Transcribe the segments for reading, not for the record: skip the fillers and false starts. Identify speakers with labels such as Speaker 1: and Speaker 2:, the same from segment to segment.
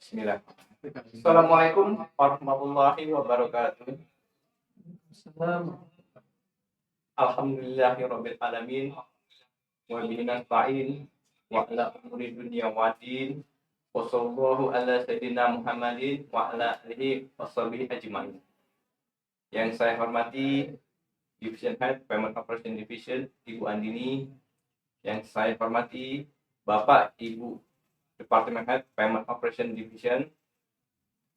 Speaker 1: Bismillah. Assalamualaikum warahmatullahi wabarakatuh. Alhamdulillahirabbil alamin wa bihi nasta'in wa ala umuri dunya waddin. Wassallallahu ala sayyidina Muhammadin wa ala alihi washabihi ajmain. Yang saya hormati Division Head Payment Operation Division Ibu Andini. Yang saya hormati Bapak Ibu Departemen Head Payment Operation Division.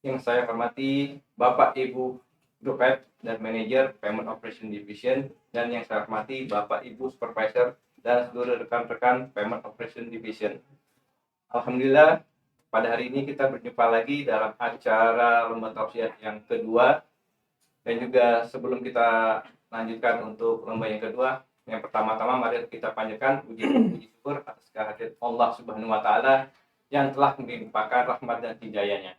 Speaker 1: Yang saya hormati Bapak Ibu Group Head dan Manager Payment Operation Division, dan yang saya hormati Bapak Ibu Supervisor dan seluruh rekan-rekan Payment Operation Division. Alhamdulillah, pada hari ini kita berjumpa lagi dalam acara lomba tausiah yang kedua. Dan juga sebelum kita lanjutkan untuk lomba yang kedua, yang pertama-tama mari kita panjatkan puji syukur atas kehadirat Allah Subhanahu wa taala yang telah melimpahkan rahmat dan hidayahnya.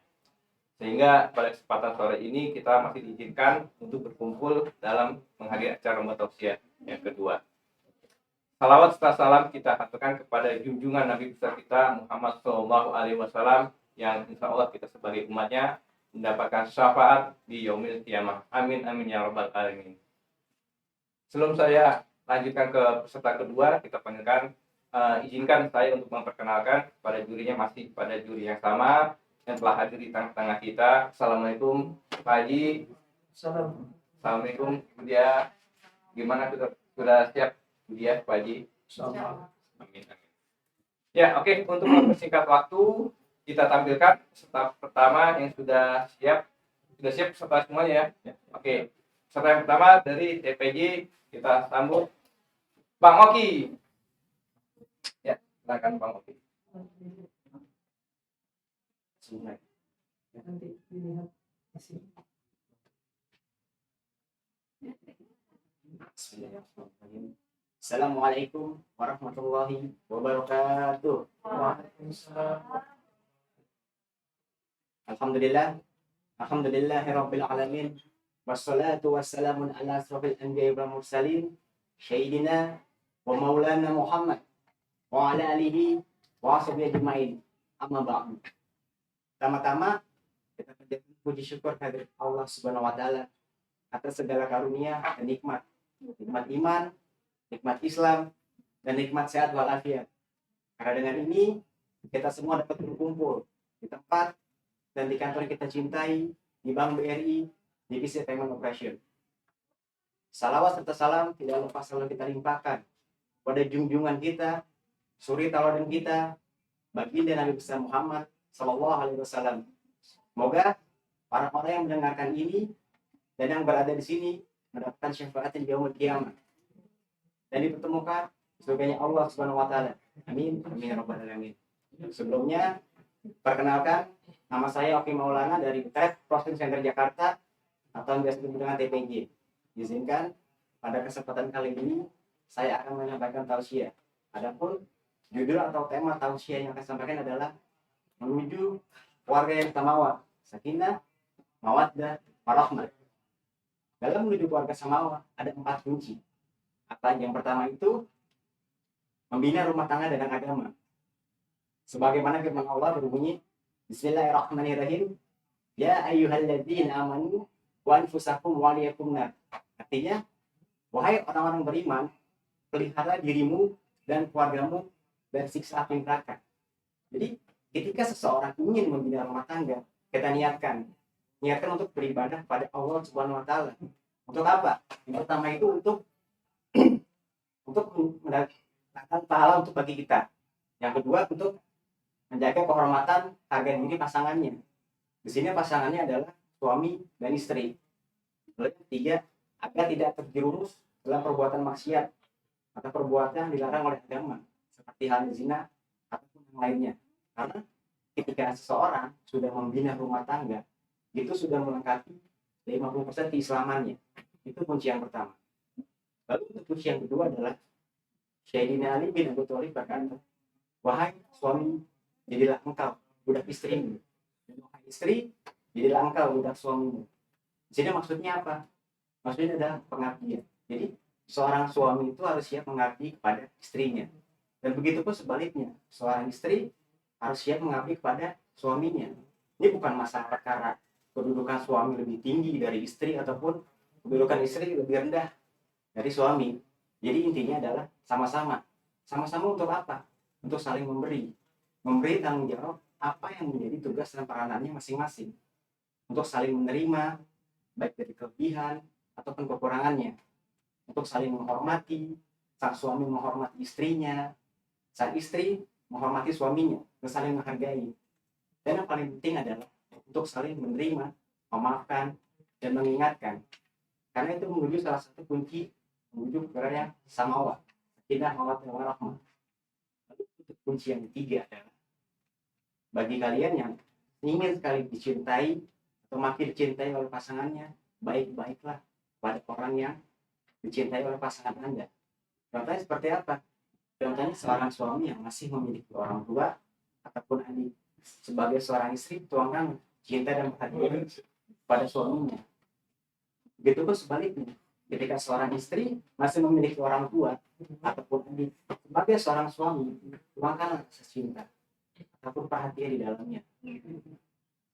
Speaker 1: Sehingga pada kesempatan sore ini kita masih diizinkan untuk berkumpul dalam menghadiri acara lomba tausiah yang kedua. Salawat serta salam kita haturkan kepada junjungan Nabi besar kita Muhammad SAW yang insya Allah kita sebagai umatnya mendapatkan syafaat di yaumil qiyamah. Amin amin ya rabbal alamin. Sebelum saya lanjutkan ke peserta kedua, kita panggilkan izinkan saya untuk memperkenalkan pada jurinya, masih pada juri yang sama yang telah hadir di tengah-tengah kita. Assalamualaikum Pak Haji. Assalamualaikum Ibu Dia. Gimana sudah siap Ibu Dia, Pak Haji? Amin. Ya, oke. Untuk mempersingkat waktu, kita tampilkan peserta pertama yang sudah siap. Sudah siap peserta semuanya ya? Oke. Peserta yang pertama dari TPJ, kita sambut Bang Oki. Ya, silakan Bang Oki.
Speaker 2: Nanti dilihat di sini.
Speaker 3: Assalamualaikum warahmatullahi wabarakatuh. Alhamdulillahirabbil alamin. Wassalatu wassalamu ala asrofil anbiya'i wal mursalin sayyidina wa maulana Muhammad wa ala alihi wa ashabihi ajmain. Amma ba'du. Pertama-tama kita panjatkan puji syukur kehadirat Allah Subhanahu wa taala atas segala karunia dan nikmat iman, nikmat Islam, dan nikmat sehat walafiat. Karena dengan ini kita semua dapat berkumpul di tempat dan di kantor yang kita cintai, di Bank BRI, Divisi Payment Operation. Salawat serta salam tidak lupa selalu kita limpahkan pada junjungan kita, suri tauladan kita, baginda Nabi besar Muhammad Sallallahu Alaihi Wasallam. Semoga para orang yang mendengarkan ini dan yang berada di sini mendapatkan syafaat di yaumul qiyamah dan dipertemukan surganya Allah Subhanahu wa taala. Amin amin ya rabbal alamin. Sebelumnya perkenalkan, nama saya Oki Maulana dari TEP Processing Center Jakarta atau yang biasa disebut dengan TPJ. Izinkan pada kesempatan kali ini saya akan menyampaikan tausiah. Adapun judul atau tema tausiah yang akan sampaikan adalah menuju warga yang samawa, sakinah, mawaddah, warahmah. Dalam menuju keluarga samawa ada 4 kunci. Apa yang pertama itu membina rumah tangga dengan agama. Sebagaimana firman Allah berbunyi, Bismillahirrahmanirrahim. Ya ayyuhalladzina amanu wa anfusakum wa ahlikum nar. Artinya, wahai orang-orang beriman, pelihara dirimu dan keluargamu dari siksa api neraka. Jadi, ketika seseorang ingin membina rumah tangga, kita niatkan untuk beribadah pada Allah Subhanahu wa taala. Untuk apa? Yang pertama itu untuk mendapatkan pahala untuk bagi kita. Yang kedua untuk menjaga kehormatan harga diri pasangannya. Di sini pasangannya adalah suami dan istri. Lalu yang ketiga, agar tidak terjerumus dalam perbuatan maksiat atau perbuatan yang dilarang oleh agama, seperti hal zina ataupun yang lainnya. Karena ketika seseorang sudah membina rumah tangga, itu sudah melengkapi 50% keislamannya. Itu kunci yang pertama. Lalu untuk kunci yang kedua adalah Sayyidina Ali bin Abi Thalib berkata, wahai suami, jadilah engkau budak istrimu. Dan wahai istri, jadilah engkau budak suamimu. Di sini maksudnya apa? Maksudnya adalah pengabdian. Jadi seorang suami itu harus siap mengabdi kepada istrinya. Dan begitu pun sebaliknya, seorang istri harus siap mengabdi kepada suaminya. Ini bukan masalah perkara kedudukan suami lebih tinggi dari istri ataupun kedudukan istri lebih rendah dari suami. Jadi intinya adalah sama-sama. Sama-sama untuk apa? Untuk saling memberi tanggung jawab apa yang menjadi tugas dan peranannya masing-masing, untuk saling menerima baik dari kelebihan ataupun kekurangannya, untuk saling menghormati, sang suami menghormati istrinya, sang istri menghormati suaminya, dan saling menghargai. Dan yang paling penting adalah untuk saling menerima, memaafkan, dan mengingatkan. Karena itu menuju salah satu kunci menuju kepada yang samawa, sakinah, mawaddah warahmah. Lalu kunci yang ketiga adalah bagi kalian yang ingin sekali dicintai atau makin dicintai oleh pasangannya, baik-baiklah pada orang yang dicintai oleh pasangan Anda. Contohnya seperti apa? Contohnya seorang suami yang masih memiliki orang tua ataupun adik. Sebagai seorang istri, tuangkan cinta dan perhatian pada suaminya. Begitupun sebaliknya, ketika seorang istri masih memiliki orang tua ataupun adik, sebagai seorang suami, tuangkan rasa cinta ataupun perhatian di dalamnya.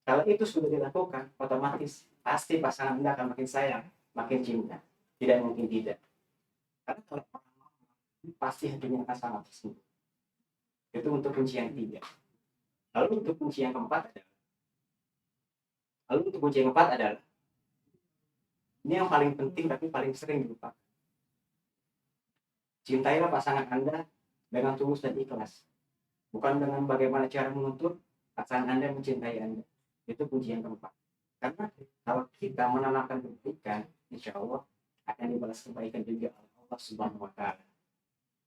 Speaker 3: Kalau itu sudah dilakukan, otomatis pasti pasangan Anda akan makin sayang, makin cinta. Tidak mungkin tidak. Karena kalau orang mau, pasti hatinya akan sangat tersinggung. Itu untuk kunci yang ketiga. Lalu untuk kunci yang keempat adalah ini yang paling penting tapi paling sering dilupakan. Cintailah pasangan Anda dengan tulus dan ikhlas. Bukan dengan bagaimana cara menuntut pasangan Anda mencintai Anda. Itu kunci yang keempat. Karena kalau kita menanamkan kebaikan, insya Allah akan dibalas kebaikan juga oleh Allah Subhanahu wa Ta'ala.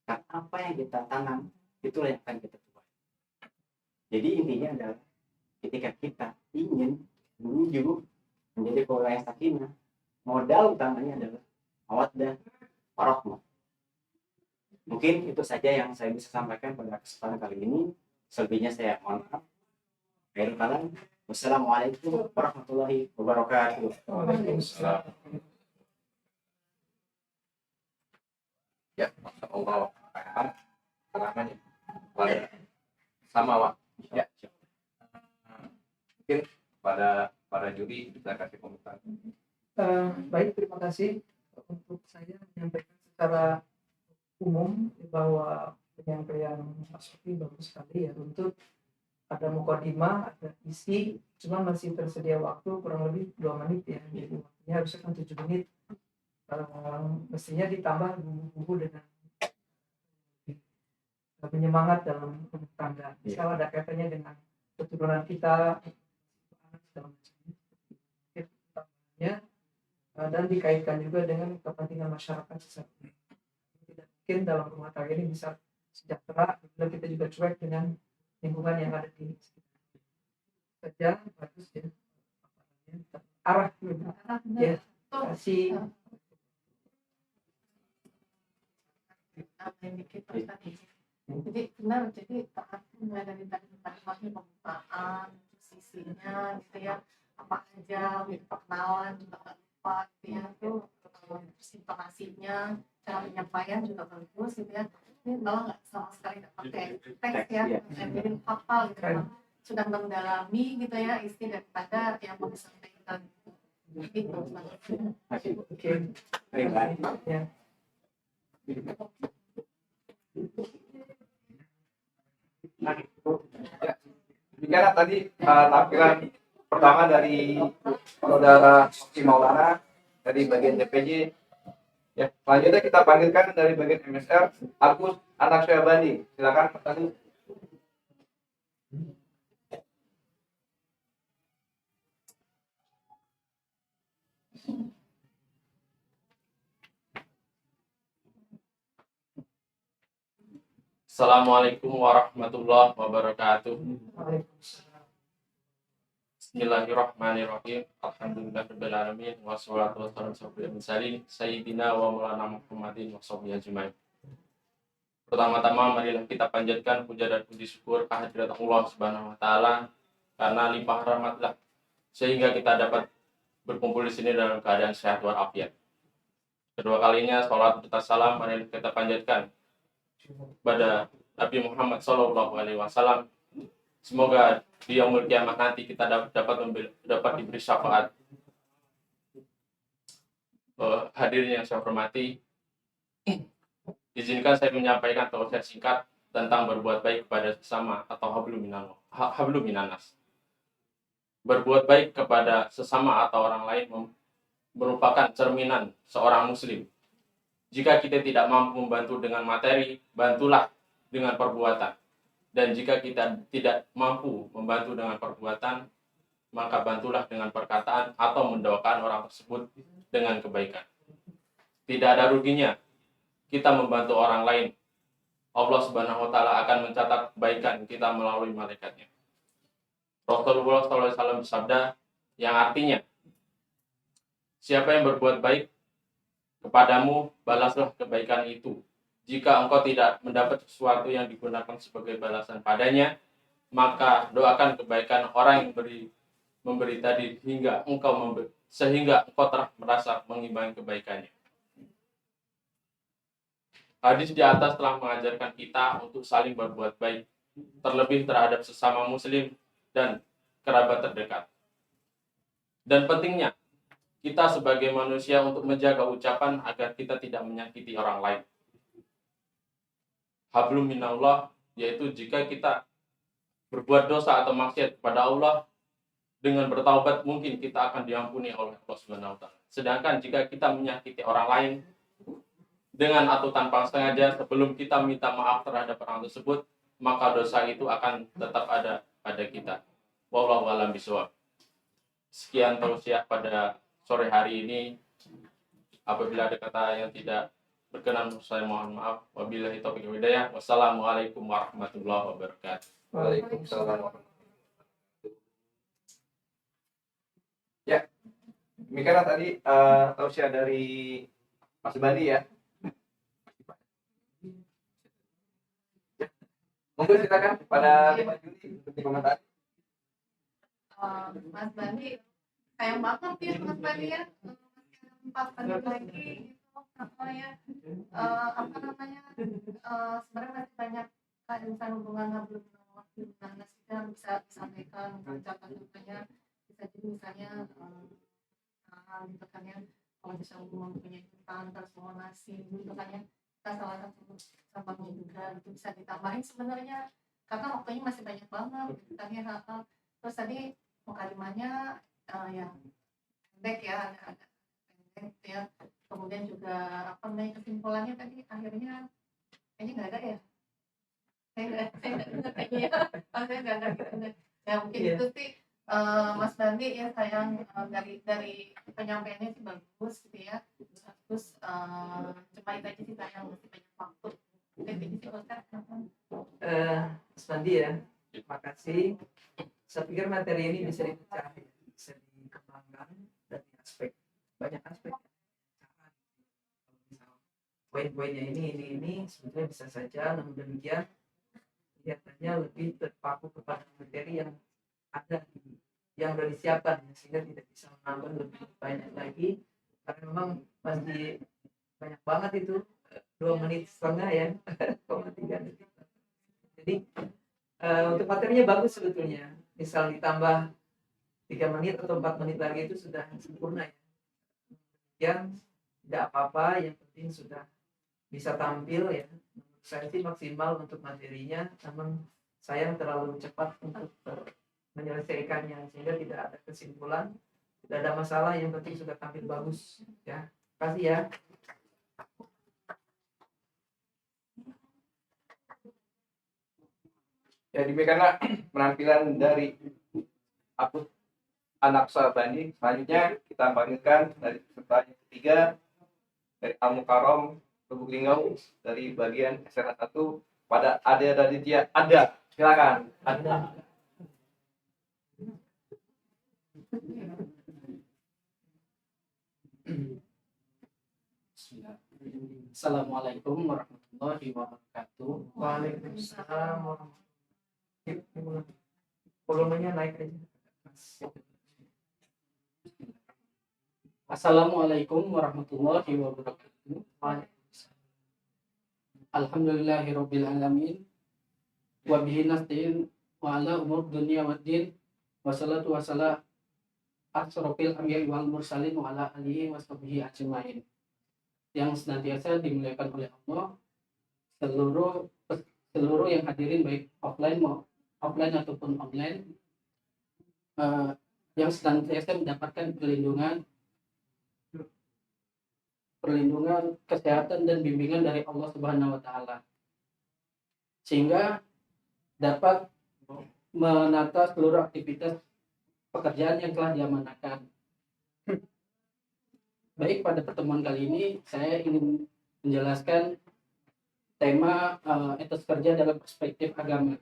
Speaker 3: Karena apa yang kita tanam, itulah yang akan kita tuai. Jadi intinya adalah ketika kita ingin menuju menjadi keluarga yang sakinah, modal utamanya adalah mawaddah warahmah. Mungkin itu saja yang saya bisa sampaikan pada kesempatan kali ini. Selebihnya saya mohon maaf. Khairul kalam. Wassalamualaikum warahmatullahi wabarakatuh.
Speaker 1: Waalaikumsalam. Ya, masya Allah. Namanya sama, Wak. Ya, mungkin pada para juri bisa kasih komentar.
Speaker 2: Baik, terima kasih. Untuk saya menyampaikan secara umum bahwa penyampaian Mas Sofi bagus sekali ya. Untuk ada mukadimah, ada isi, cuma masih tersedia waktu kurang lebih 2 menit ya. Jadi waktunya harusnya kan 7 menit. Mestinya ditambah bumbu-bumbu dengan penyemangat dalam rumah tangga. Misal ada kaitannya dengan keturunan kita, segala macamnya, dan dikaitkan juga dengan kepentingan masyarakat secara umum. Tidak mungkin dalam rumah tangga ini bisa sejahtera bila kita juga cuek dengan lingkungan yang ada di sekitar. Saja bagus ya. Arah ya. Kasih
Speaker 4: jadi benar, jadi terarti mulai dari tadi pembukaan sisinya gitu ya, apa aja perkenalan juga nggak lupa gitu ya, terus intonasinya, cara penyampaian juga bagus gitu ya. Ini malah nggak sama sekali nggak pakai teks ya, jadi hafal gitu ya. Sudah mendalami gitu ya isi daripada yang mau disampaikan gitu.
Speaker 2: oke. Ya.
Speaker 1: Demikian tadi tampilan pertama dari saudara Sofi Maulana dari bagian DPJ. Ya, selanjutnya kita panggilkan dari bagian MSR Agus Anak Syabani. Silakan Mas Agus. Assalamualaikum warahmatullahi wabarakatuh.
Speaker 2: Waalaikumsalam.
Speaker 1: Bismillahirrahmanirrahim. Alhamdulillahirabbil alamin wassalatu wassalamu ala mursalin sayyidina wa maulana Muhammadin wa sahbihi ajmain. Pertama-tama marilah kita panjatkan puja dan puji syukur kehadirat Allah Subhanahu wa taala karena limpah rahmatlah sehingga kita dapat berkumpul di sini dalam keadaan sehat walafiat. Kedua kalinya salawat serta salam marilah kita panjatkan pada Nabi Muhammad SAW Semoga di yaumul kiamat nanti kita dapat diberi syafaat. Hadirin yang saya hormati, izinkan saya menyampaikan tausiah singkat tentang berbuat baik kepada sesama atau hablum minanas. Berbuat baik kepada sesama atau orang lain merupakan cerminan seorang muslim. Jika kita tidak mampu membantu dengan materi, bantulah dengan perbuatan. Dan jika kita tidak mampu membantu dengan perbuatan, maka bantulah dengan perkataan atau mendoakan orang tersebut dengan kebaikan. Tidak ada ruginya kita membantu orang lain. Allah Subhanahu wa taala akan mencatat kebaikan kita melalui malaikatnya. Rasulullah SAW bersabda yang artinya, siapa yang berbuat baik kepadamu, balaslah kebaikan itu. Jika engkau tidak mendapat sesuatu yang digunakan sebagai balasan padanya, maka doakan kebaikan orang yang memberi tadi sehingga engkau telah merasa mengimbangi kebaikannya. Hadis di atas telah mengajarkan kita untuk saling berbuat baik, terlebih terhadap sesama muslim dan kerabat terdekat. Dan pentingnya kita sebagai manusia untuk menjaga ucapan agar kita tidak menyakiti orang lain. Hablum minallah, yaitu jika kita berbuat dosa atau maksiat kepada Allah, dengan bertaubat mungkin kita akan diampuni oleh Allah Subhanahu wa taala. Sedangkan jika kita menyakiti orang lain dengan atau tanpa sengaja sebelum kita minta maaf terhadap orang tersebut, maka dosa itu akan tetap ada pada kita. Wallahu a'lam bishawab. Sekian tausiah pada sore hari ini. Apabila ada kata yang tidak berkenan, saya mohon maaf. Wabillahi taufiq wal hidayah. Wassalamualaikum warahmatullahi wabarakatuh.
Speaker 2: Waalaikumsalam.
Speaker 5: Ya, demikianlah tadi tausiah dari Mas Bandi ya. Monggo silakan pada Mbak Juli untuk komentar.
Speaker 4: Mas Bandi, sayang banget ya Mas Bandi ya, masih ada 4 menit lagi gitu, ya, apa namanya, sebenarnya masih banyak keharusan hubungan hablum minallah yang bisa disampaikan, ucapan-ucapannya bisa jadi misalnya gitu kan ya, kalau bisa mempunyai hutang terus mau nasi gitu kan ya, kita salah satu cabangnya juga itu bisa ditambahin sebenarnya karena waktunya masih banyak banget gitu kan ya. Terus tadi mukadimahnya yang pendek ya, ada pendek ya, kemudian juga apa namanya kesimpulannya tadi akhirnya kayaknya nggak ada ya, saya nggak dengar kayaknya ya, saya nggak ada gitu ya, mungkin itu sih Mas Bandi ya, sayang dari penyampaiannya sih bagus gitu ya, terus cuma itu aja sih sayang masih banyak waktu. Definisi Ustaz
Speaker 2: Mas Bandi ya, terima kasih. Saya pikir materi ini bisa dipecah, bisa dikembangkan dari banyak aspek. Poin-poinnya ini sebetulnya bisa saja, namun demikian kelihatannya lebih terpaku kepada materi yang ada yang sudah disiapkan, sehingga tidak bisa menambah lebih banyak lagi karena memang pasti banyak banget itu 2,5 menit ya 3 detik. Jadi untuk materinya bagus sebetulnya, misal ditambah 3 menit atau 4 menit lagi itu sudah sempurna ya. Yang tidak apa-apa, yang penting sudah bisa tampil ya. Menurut saya sih maksimal untuk materinya, namun sayang terlalu cepat untuk menyelesaikannya sehingga tidak ada kesimpulan, tidak ada masalah, yang penting sudah tampil bagus ya. Terima kasih ya.
Speaker 5: Ya, demikianlah penampilan dari Abu Anaksa Bandi. Selanjutnya kita panggilkan dari peserta yang ketiga dari Al-Mukarram Lubuk Linggau dari bagian SRA 1 pada Ade Raditya. Ada, silakan. Ada.
Speaker 6: Assalamualaikum warahmatullahi wabarakatuh.
Speaker 2: Waalaikumsalam warahmatullahi wabarakatuh. Volumenya naik aja.
Speaker 6: Assalamualaikum warahmatullahi wabarakatuh. Alhamdulillahirabbil alamin. Wa bihi nasta'in wa ala umur dunia waddin wassalatu wassalam asrofil anbiya'i wal mursalin wa ala alihi washabihi ajmain. Yang senantiasa dimuliakan oleh Allah, seluruh seluruh yang hadirin baik offline ataupun online, yang senantiasa mendapatkan perlindungan kesehatan dan bimbingan dari Allah Subhanahu wa taala, sehingga dapat menata seluruh aktivitas pekerjaan yang telah diamanahkan. Baik, pada pertemuan kali ini saya ingin menjelaskan tema etos kerja dalam perspektif agama.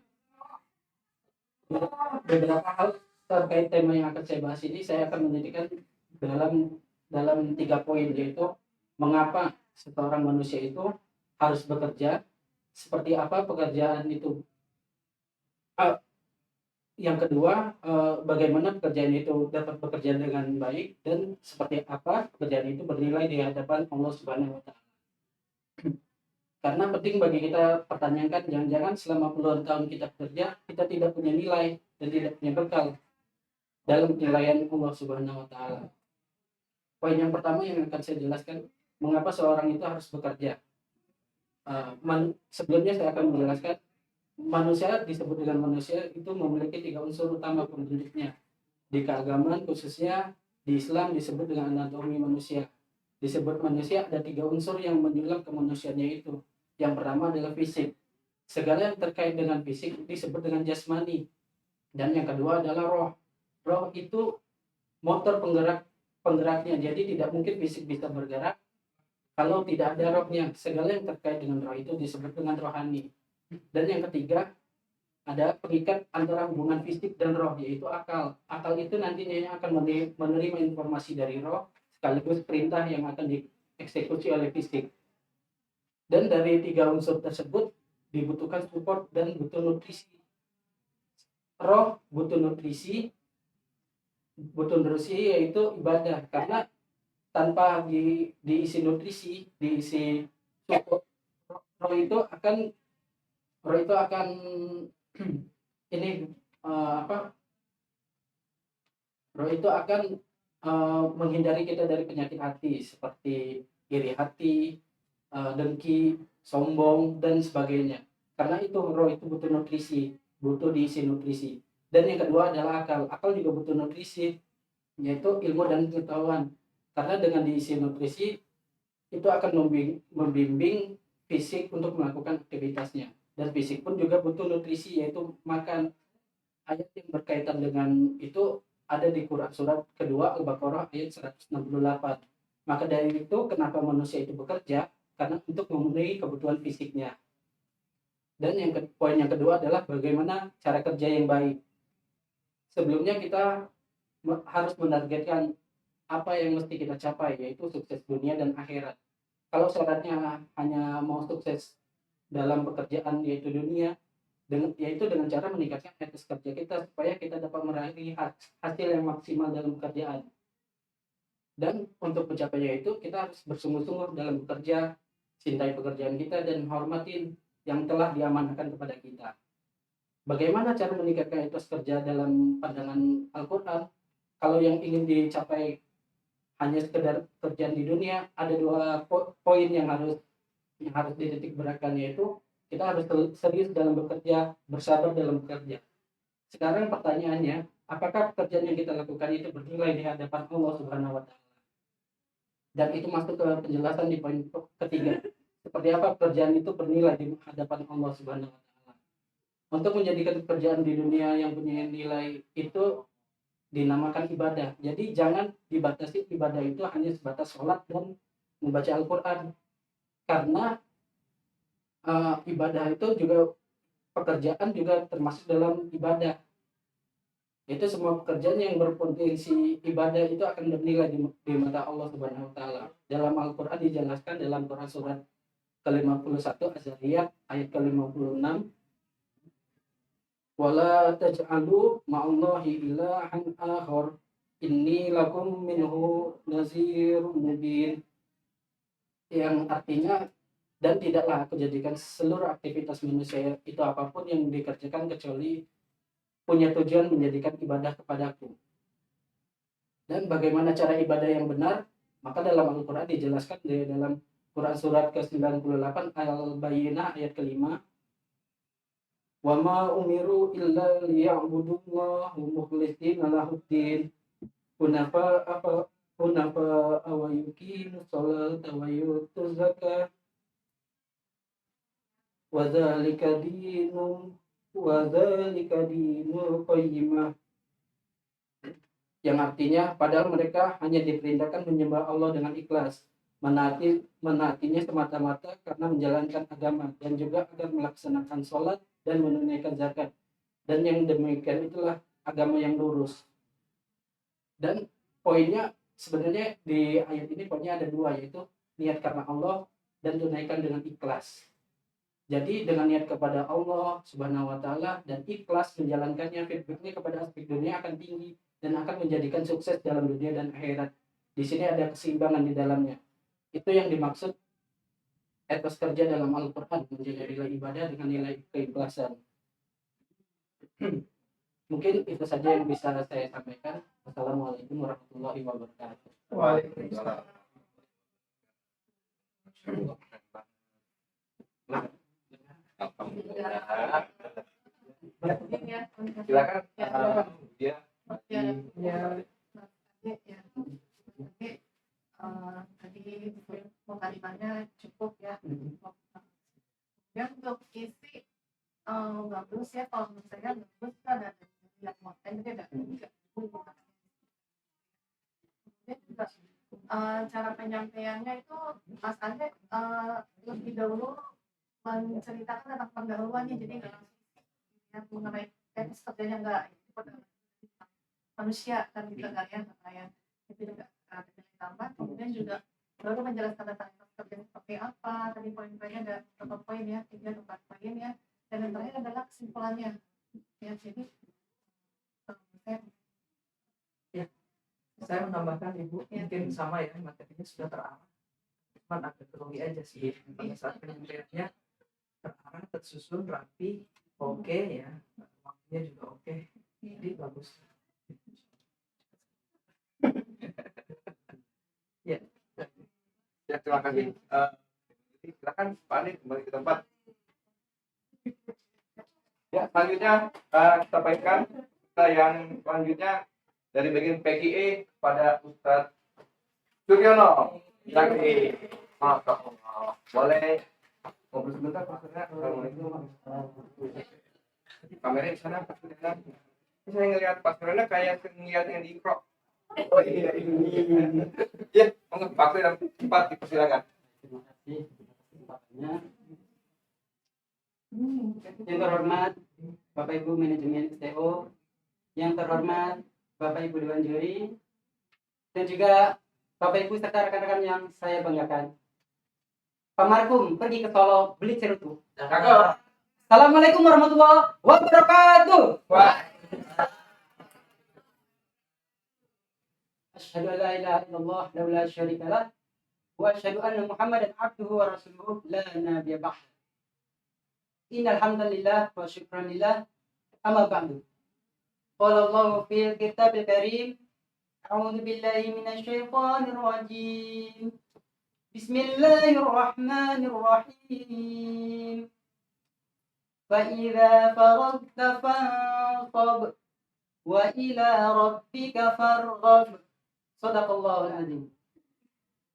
Speaker 6: Beberapa hal terkait tema yang akan saya bahas ini saya akan menjadikan dalam 3 poin, yaitu mengapa seorang manusia itu harus bekerja, seperti apa pekerjaan itu, yang kedua bagaimana pekerjaan itu dapat bekerja dengan baik, dan seperti apa pekerjaan itu bernilai di hadapan Allah Subhanahu wa taala. Karena penting bagi kita pertanyakan, jangan-jangan selama puluhan tahun kita bekerja kita tidak punya nilai dan tidak punya bekal dalam penilaian Allah Subhanahu wa taala. Poin yang pertama yang akan saya jelaskan, mengapa seorang itu harus bekerja. Sebelumnya saya akan menjelaskan, manusia disebut dengan manusia itu memiliki 3 unsur utama pembentuknya. Di keagamaan khususnya di Islam disebut dengan anatomi manusia. Disebut manusia ada 3 unsur yang menyulam kemanusiaannya itu. Yang pertama adalah fisik. Segala yang terkait dengan fisik disebut dengan jasmani. Dan yang kedua adalah roh. Roh itu motor penggeraknya. Jadi tidak mungkin fisik bisa bergerak kalau tidak ada rohnya. Segala yang terkait dengan roh itu disebut dengan rohani. Dan yang ketiga, ada pengikat antara hubungan fisik dan roh, yaitu akal. Akal itu nantinya akan menerima informasi dari roh, sekaligus perintah yang akan dieksekusi oleh fisik. Dan dari 3 unsur tersebut dibutuhkan support dan butuh nutrisi. Roh butuh nutrisi yaitu ibadah, karena tanpa diisi nutrisi, diisi support, roh itu akan roh itu akan menghindari kita dari penyakit hati seperti iri hati, dengki, sombong, dan sebagainya. Karena itu roh itu butuh nutrisi, butuh diisi nutrisi. Dan yang kedua adalah akal. Akal juga butuh nutrisi, yaitu ilmu dan pengetahuan. Karena dengan diisi nutrisi itu akan membimbing fisik untuk melakukan aktivitasnya. Dan fisik pun juga butuh nutrisi, yaitu makan. Ayat yang berkaitan dengan itu ada di Quran surat kedua Al-Baqarah ayat 168. Maka dari itu kenapa manusia itu bekerja? Karena untuk memenuhi kebutuhan fisiknya. Dan poin yang kedua adalah bagaimana cara kerja yang baik. Sebelumnya kita harus menargetkan apa yang mesti kita capai, yaitu sukses dunia dan akhirat. Kalau syaratnya hanya mau sukses dalam pekerjaan yaitu dunia, yaitu dengan cara meningkatkan etos kerja kita supaya kita dapat meraih hasil yang maksimal dalam pekerjaan. Dan untuk mencapainya itu kita harus bersungguh-sungguh dalam bekerja, cintai pekerjaan kita, dan hormatin yang telah diamanahkan kepada kita. Bagaimana cara meningkatkan etos kerja dalam pandangan Al-Quran? Kalau yang ingin dicapai hanya sekedar pekerjaan di dunia, ada 2 poin yang harus dititik beratkan, yaitu kita harus serius dalam bekerja, bersabar dalam bekerja. Sekarang pertanyaannya, apakah pekerjaan yang kita lakukan itu bernilai di hadapan Allah Subhanahu wa taala? Dan itu masuk ke penjelasan di poin ketiga. Seperti apa pekerjaan itu bernilai di hadapan Allah Subhanahu wa taala? Untuk menjadikan pekerjaan di dunia yang punya nilai itu dinamakan ibadah. Jadi jangan dibatasi ibadah itu hanya sebatas sholat dan membaca Al-Quran. Karena ibadah itu juga, pekerjaan juga termasuk dalam ibadah. Itu semua pekerjaan yang berpotensi ibadah itu akan bernilai di mata Allah Subhanahu wa taala. Dalam Al-Qur'an dijelaskan dalam Quran surat ke-51 Az-Zariyat ayat ke-56, wala taj'alu ma'allahi ilahan akhar inni lakum minhu nazirun mubin, yang artinya, dan tidaklah aku jadikan seluruh aktivitas manusia itu apapun yang dikerjakan kecuali punya tujuan menjadikan ibadah kepadaku. Dan bagaimana cara ibadah yang benar? Maka dalam Al-Quran dijelaskan di dalam Quran surat ke-98 Al-Bayyinah ayat ke-5. Wa ma umiru illa liya'budullaha mukhlishina lahuddin hunafa wa yuqimus sholata wa yutuz zakata wa dzalika dinul qayyimah, yang artinya padahal mereka hanya diperintahkan menyembah Allah dengan ikhlas, menaatinya semata-mata karena menjalankan agama, dan juga agar melaksanakan sholat dan menunaikan zakat, dan yang demikian itulah agama yang lurus. Dan poinnya sebenarnya di ayat ini poinnya ada dua, yaitu niat karena Allah dan tunaikan dengan ikhlas. Jadi dengan niat kepada Allah Subhanahu wa taala dan ikhlas menjalankannya, feedbacknya kepada aspek dunia akan tinggi dan akan menjadikan sukses dalam dunia dan akhirat. Di sini ada keseimbangan di dalamnya. Itu yang dimaksud etos kerja dalam Al-Quran, menjaga nilai ibadah dengan nilai keikhlasan. Mungkin itu saja yang bisa saya sampaikan. Wassalamualaikum warahmatullahi wabarakatuh.
Speaker 2: Waalaikumsalam.
Speaker 1: Alhamdulillah.
Speaker 4: Mungkin ya,
Speaker 1: Silakan.
Speaker 4: ya.
Speaker 1: Dia.
Speaker 4: Ya.
Speaker 2: Ya,
Speaker 4: Ya. Jadi, tadi mukadimahnya cukup ya. Kemudian untuk isi bagus ya, kalau menurut saya bagus kan ada lihat konten itu ada kemudian juga cara penyampaiannya itu Mas Ade lebih dahulu menceritakan tentang pendahuluannya, jadi nggak langsung ya, mengenai etis kerjanya nggak itu pada manusia kan gitu kan ya, kayak itu juga ada nilai tambah. Kemudian juga baru menjelaskan tentang etis kerja seperti apa, tadi poin-poinnya ada beberapa poin ya, 3 atau 4 poin ya, dan yang terakhir adalah kesimpulannya ya. Jadi
Speaker 2: saya menambahkan Ibu,
Speaker 4: Ya.
Speaker 2: mungkin sama ya, materinya sudah terarah. Cuman agak grogi aja sih pada saat penyampaiannya terarah, tersusun, rapi, oke ya, waktunya juga oke, jadi bagus.
Speaker 5: Ya, terima kasih. Silakan Pak Andi kembali ke tempat. Ya, selanjutnya kita baikkan yang selanjutnya dari bagian PGE kepada Ustadz Suryono. Lagi, boleh ngobrol sebentar Pak Surya. Assalamualaikum. Kameranya di sana Pak Surya. Saya ngelihat Pak Surya kayak ngelihat yang di Ikro. Oh iya ini. Ya, monggo Pak Surya cepat dipersilakan.
Speaker 6: Terima kasih atas kesempatannya. Yang terhormat Bapak Ibu manajemen STO, yang terhormat Bapak Ibu Dewan Juri, dan juga Bapak Ibu serta rekan-rekan yang saya banggakan. Pak Markum pergi ke Solo beli cerutu. Assalamualaikum warahmatullahi wabarakatuh. Asyhadu an la ilaha illallah wa la syarika lah wa asyhadu anna Muhammadan abduhu wa rasuluhu la nabiyya ba'd. Innal hamdalillah wa syukran lillah, amma ba'du. Qala Allahu fil kitabil karim, a'udzu billahi minasy syaithanir rajim. Bismillahirrahmanirrahim. Fa idza faragta fansab wa ila rabbika farghab. Shadaqallahul azim.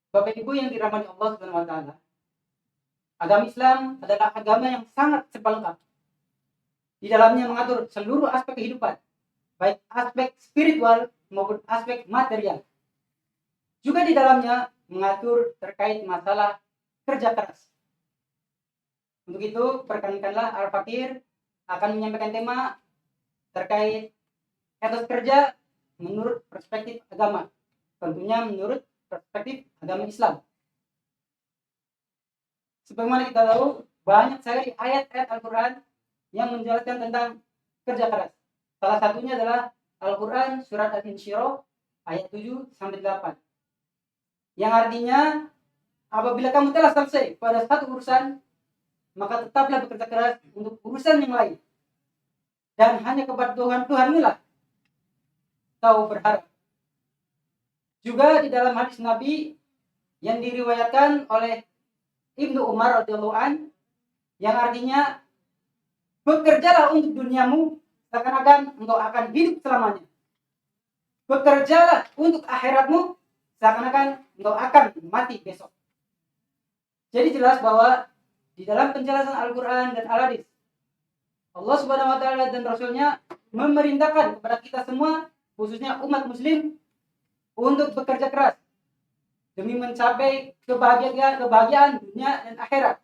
Speaker 6: Bapak Ibu yang dirahmati Allah Subhanahu wa taala, agama Islam adalah agama yang sangat serba lengkap. Di dalamnya mengatur seluruh aspek kehidupan, baik aspek spiritual maupun aspek material. Juga di dalamnya mengatur terkait masalah kerja keras. Untuk itu, perkenankanlah Al-Fakir akan menyampaikan tema terkait etos kerja menurut perspektif agama. Tentunya menurut perspektif agama Islam. Sebagaimana kita tahu, banyak sekali ayat-ayat Al-Quran yang menjelaskan tentang kerja keras. Salah satunya adalah Al-Quran surat Al-Insyirah ayat 7-8. Yang artinya, apabila kamu telah selesai pada satu urusan, maka tetaplah bekerja keras untuk urusan yang lain.
Speaker 7: dan hanya kepada Tuhanmu lah kau berharap. Juga di dalam hadis Nabi yang diriwayatkan oleh Ibnu Umar radhiyallahu an, yang artinya bekerjalah untuk duniamu seakan-akan engkau akan hidup selamanya. Bekerjalah untuk akhiratmu seakan-akan engkau akan mati besok. Jadi jelas bahwa di dalam penjelasan Al-Quran dan Al-Hadis, Allah Subhanahu wa Ta'ala dan Rasul-Nya memerintahkan kepada kita semua, khususnya umat Muslim, untuk bekerja keras demi mencapai kebahagiaan dunia dan akhirat.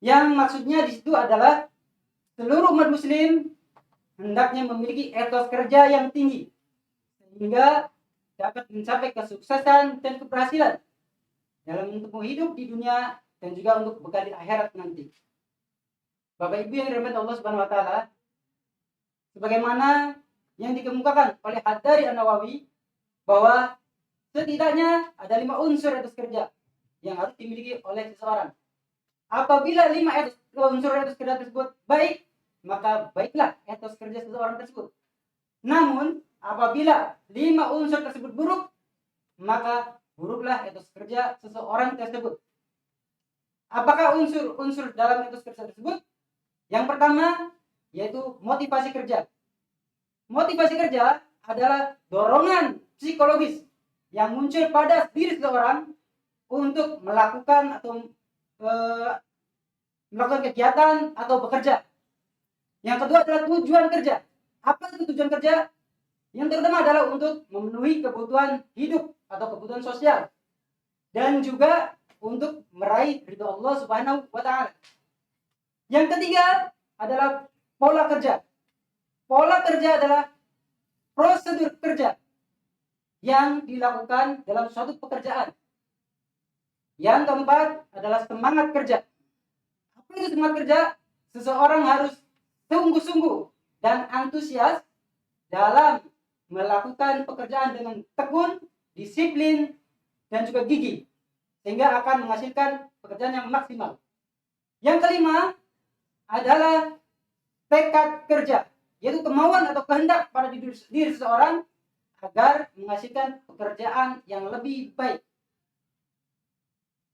Speaker 7: Yang maksudnya di situ adalah seluruh umat Muslim hendaknya memiliki etos kerja yang tinggi sehingga dapat mencapai kesuksesan dan keberhasilan dalam untuk hidup di dunia dan juga untuk bekal di akhirat nanti. Bapak Ibu yang dirahmati Allah Subhanahu wa Ta'ala, sebagaimana yang dikemukakan oleh Ad-Dari An-Nawawi bahwa setidaknya ada 5 unsur etos kerja yang harus dimiliki oleh seseorang. Apabila 5 unsur etos kerja tersebut baik, maka baiklah etos kerja seseorang tersebut. Namun apabila 5 unsur tersebut buruk, maka buruklah etos kerja seseorang tersebut. Apakah unsur-unsur dalam etos kerja tersebut? Yang pertama yaitu motivasi kerja. Motivasi kerja adalah dorongan psikologis yang muncul pada diri seseorang untuk melakukan atau melakukan kegiatan atau bekerja. Yang kedua adalah tujuan kerja. Apa itu tujuan kerja? Yang terutama adalah untuk memenuhi kebutuhan hidup atau kebutuhan sosial dan juga untuk meraih ridho Allah Subhanahu wa Ta'ala. Yang ketiga adalah pola kerja. Pola kerja adalah prosedur kerja yang dilakukan dalam suatu pekerjaan. Yang keempat adalah semangat kerja. Apa itu semangat kerja? Seseorang harus sungguh-sungguh dan antusias dalam melakukan pekerjaan dengan tekun, disiplin, dan juga gigih, sehingga akan menghasilkan pekerjaan yang maksimal. Yang kelima adalah tekad kerja, yaitu kemauan atau kehendak pada diri seseorang agar menghasilkan pekerjaan yang lebih baik.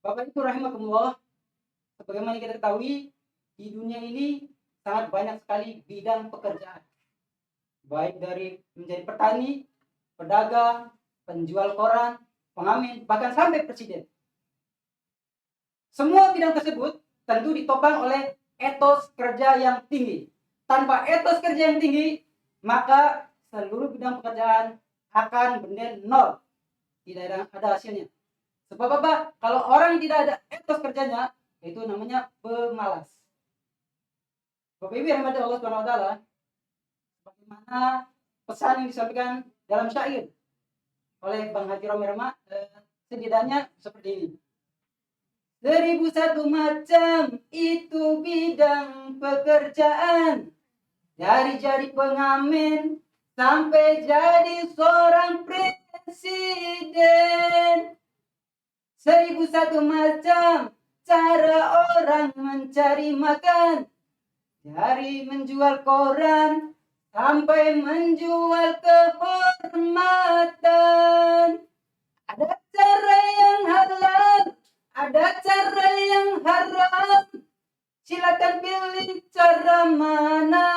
Speaker 7: Bapak Ibu rahimakumullah, sebagaimana kita ketahui, di dunia ini sangat banyak sekali bidang pekerjaan. Baik dari menjadi petani, pedagang, penjual koran, pengamen, bahkan sampai presiden. Semua bidang tersebut tentu ditopang oleh etos kerja yang tinggi. Tanpa etos kerja yang tinggi, maka seluruh bidang pekerjaan akan benar nol. Tidak ada hasilnya. Sebab apa? Kalau orang tidak ada etos kerjanya, itu namanya pemalas. Bapak Ibu yang dirahmati Allah Subhanahu wa Ta'ala, bagaimana pesan yang disampaikan dalam syair oleh Bang Haji Romi Rama, setidaknya seperti ini. 1001 macam itu bidang pekerjaan, dari jadi pengamen sampai jadi seorang presiden. 1001 macam cara orang mencari makan, dari menjual koran sampai menjual kehormatan. Ada cara yang halal, ada cara yang haram. Silakan pilih cara mana.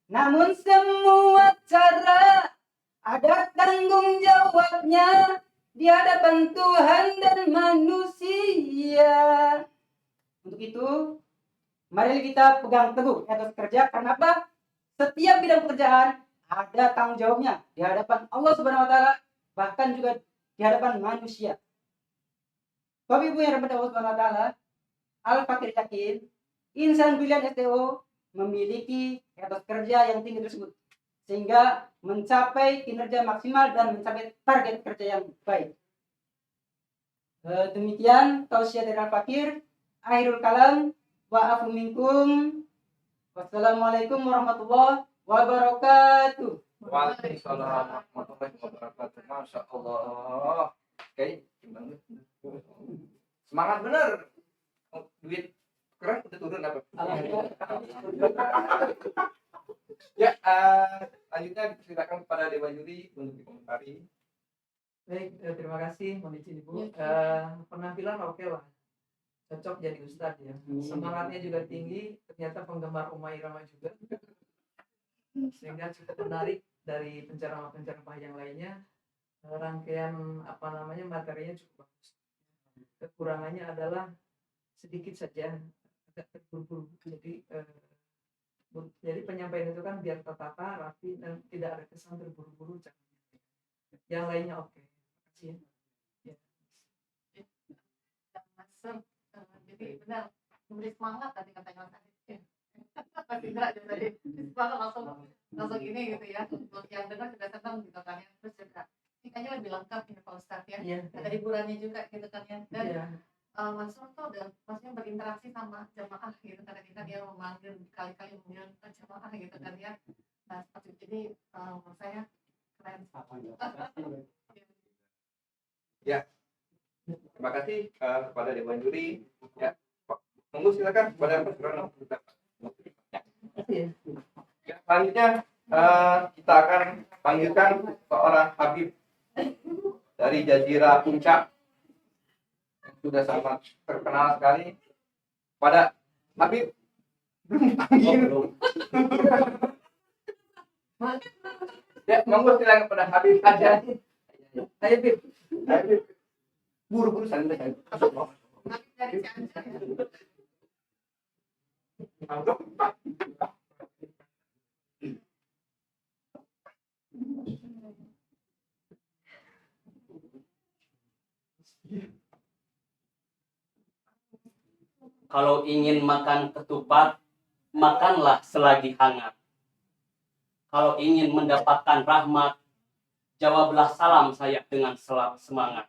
Speaker 7: Namun semua cara ada tanggung jawabnya di hadapan Tuhan dan manusia. Untuk itu, mari kita pegang teguh etos kerja. Karena apa? Setiap bidang pekerjaan ada tanggung jawabnya di hadapan Allah Subhanahu wa Ta'ala, bahkan juga di hadapan manusia. Bapak Ibu yang dirahmati Allah Subhanahu wa Ta'ala, Al-Fakir yakin insan brilian STO memiliki etos kerja yang tinggi tersebut, sehingga mencapai kinerja maksimal dan mencapai target kerja yang baik. Demikian tausiah dari Al-Fakir. Akhirul kalam, wa'afu minkum. Wassalamualaikum warahmatullahi wabarakatuh.
Speaker 5: Waalaikumsalam warahmatullahi wabarakatuh. Masya Allah. Oke, gimana? Semangat bener. Duit keren udah turun apa?
Speaker 7: Alhamdulillah.
Speaker 5: Ya, selanjutnya silakan kepada Dewan Juri untuk dikomentari.
Speaker 2: Baik, terima kasih mohon izin Ibu. Penampilan oke lah, cocok jadi ustadz ya. Semangatnya juga tinggi, ternyata penggemar Uma Irama juga, sehingga cukup menarik dari penceramah-penceramah yang lainnya. Rangkaian materinya cukup bagus. Kekurangannya adalah sedikit saja, agak terburu-buru. Jadi penyampaian itu kan biar tertata, rapi, dan tidak ada kesan terburu-buru. Yang lainnya oke. Terima kasih. Ya.
Speaker 4: Master, jadi benar memberi semangat tadi katanya Mas Adit. Mas Indra juga tadi semangat langsung ini gitu ya, untuk yang dengar juga senang gitu kan ya. Terus juga ini kayaknya lebih lengkap ini Pak Ustadz ya,
Speaker 2: Iya.
Speaker 4: ada hiburannya juga gitu kan ya. Dan
Speaker 2: Iya.
Speaker 4: Mansur tuh udah maksudnya berinteraksi sama jamaah gitu kan, ketika dia memanggil kali-kali memanggil jamaah gitu kan ya. Nah seperti jadi menurut saya keren.
Speaker 5: Ya, terima kasih kepada Dewan Juri. Ya, monggo silakan kepada Mas Rono. Ya, selanjutnya kita akan panggilkan seorang Habib dari Jazirah Puncak yang sudah sangat terkenal sekali. Pada Habib belum dipanggil. Ya, monggo silakan kepada Habib aja.
Speaker 2: Ayo Bib.
Speaker 5: Habib, buru-buru santai.
Speaker 4: Habib dari Cianjur ya.
Speaker 8: Kalau ingin makan ketupat, makanlah selagi hangat. Kalau ingin mendapatkan rahmat, jawablah salam saya dengan semangat.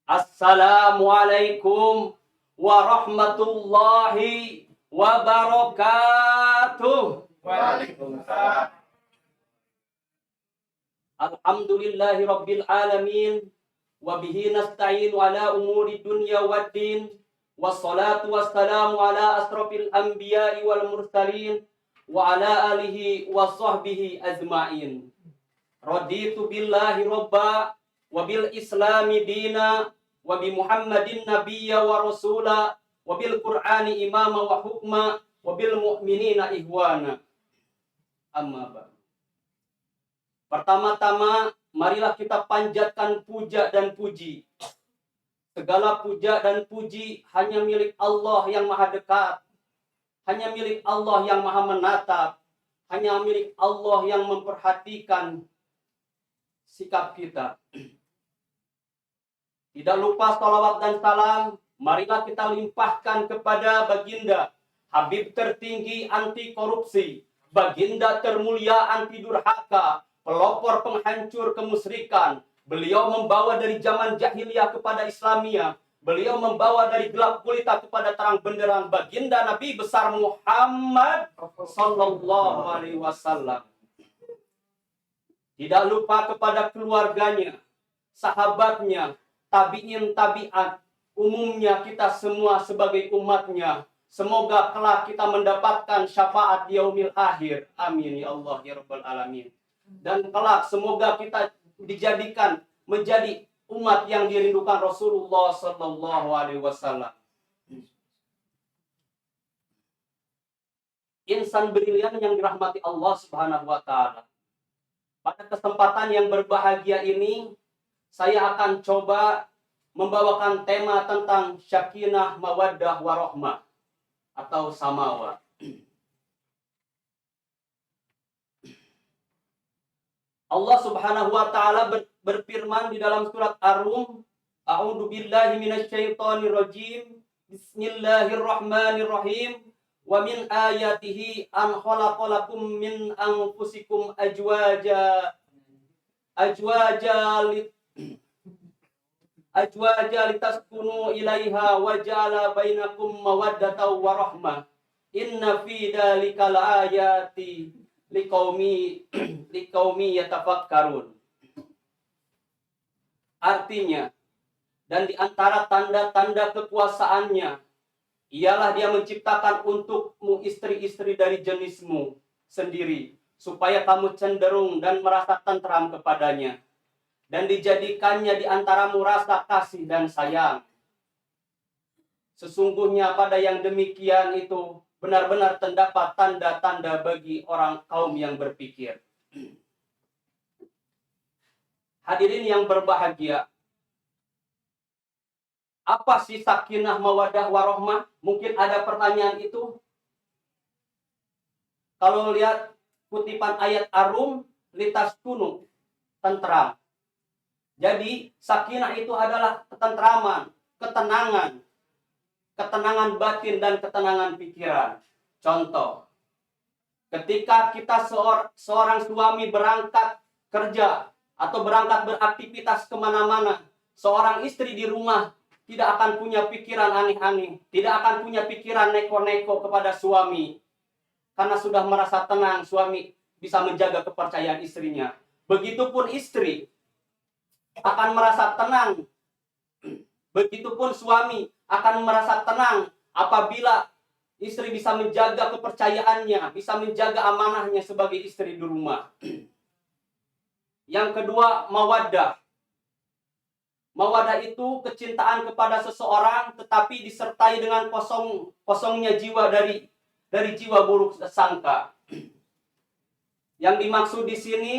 Speaker 8: Assalamualaikum warahmatullahi wabarakatuh.
Speaker 5: Waalaikumsalam.
Speaker 8: Alhamdulillahi rabbil alamin. Wabihi nasta'inu ala umuri dunya waddin. Wassalatu wassalamu ala asrafil anbiya'i wal mursalin. Wa ala alihi wa sahbihi azma'in. Raditu billahi robba. Wabil islami dina. Wabi muhammadin nabiyya wa rasula. Wabil qur'ani imama wa hukma. Wabil mu'minina ihwana. Amma ba'du. Pertama-tama, marilah kita panjatkan puja dan puji. Segala puja dan puji hanya milik Allah yang maha dekat. Hanya milik Allah yang maha menatap. Hanya milik Allah yang memperhatikan sikap kita. Tidak lupa salawat dan salam, marilah kita limpahkan kepada baginda, Habib tertinggi anti korupsi, baginda termulia anti durhaka, pelopor penghancur kemusyrikan. Beliau membawa dari zaman jahiliyah kepada Islamiyah. Beliau membawa dari gelap gulita kepada terang benderang, baginda Nabi besar Muhammad sallallahu alaihi wasallam. Tidak lupa kepada keluarganya, sahabatnya, tabi'in tabi'at, umumnya kita semua sebagai umatnya. Semoga kelak kita mendapatkan syafaat yaumil akhir. Amin ya Allah ya rabbal alamin. Dan kelak semoga kita dijadikan menjadi umat yang dirindukan Rasulullah sallallahu alaihi wasallam. Insan brilian yang dirahmati Allah Subhanahu wa taala. Pada kesempatan yang berbahagia ini, saya akan coba membawakan tema tentang syakinah mawaddah warahmah atau samawa. Allah Subhanahu wa taala berfirman di dalam surat Ar-Rum, A'udzu billahi minasyaitonir rajim. Bismillahirrahmanirrahim. Wa min ayatihi an khalaqalakum min anfusikum azwaja litaskunu ilaiha wa ja'ala bainakum mawaddatan wa rahmah. Inna fi dzalika laayati liqaumi yatafakkarun. Artinya, dan di antara tanda-tanda kekuasaannya ialah dia menciptakan untukmu istri-istri dari jenismu sendiri, supaya kamu cenderung dan merasa tentram kepadanya, dan dijadikannya di antaramu rasa kasih dan sayang. Sesungguhnya pada yang demikian itu benar-benar terdapat tanda-tanda bagi orang kaum yang berpikir. Hadirin yang berbahagia, apa sih sakinah mawadah warohmah? Mungkin ada pertanyaan itu. Kalau lihat kutipan ayat Ar-Rum, litaskunu, tentram. Jadi sakinah itu adalah ketentraman, ketenangan, ketenangan batin dan ketenangan pikiran. Contoh, ketika kita seorang suami berangkat kerja atau berangkat beraktivitas kemana-mana, seorang istri di rumah tidak akan punya pikiran aneh-aneh, tidak akan punya pikiran neko-neko kepada suami, karena sudah merasa tenang suami bisa menjaga kepercayaan istrinya. Begitupun istri akan merasa tenang, begitupun suami akan merasa tenang apabila istri bisa menjaga kepercayaannya, bisa menjaga amanahnya sebagai istri di rumah. Yang kedua, mawaddah. Mawaddah itu kecintaan kepada seseorang tetapi disertai dengan kosongnya jiwa dari jiwa buruk sangka. Yang dimaksud di sini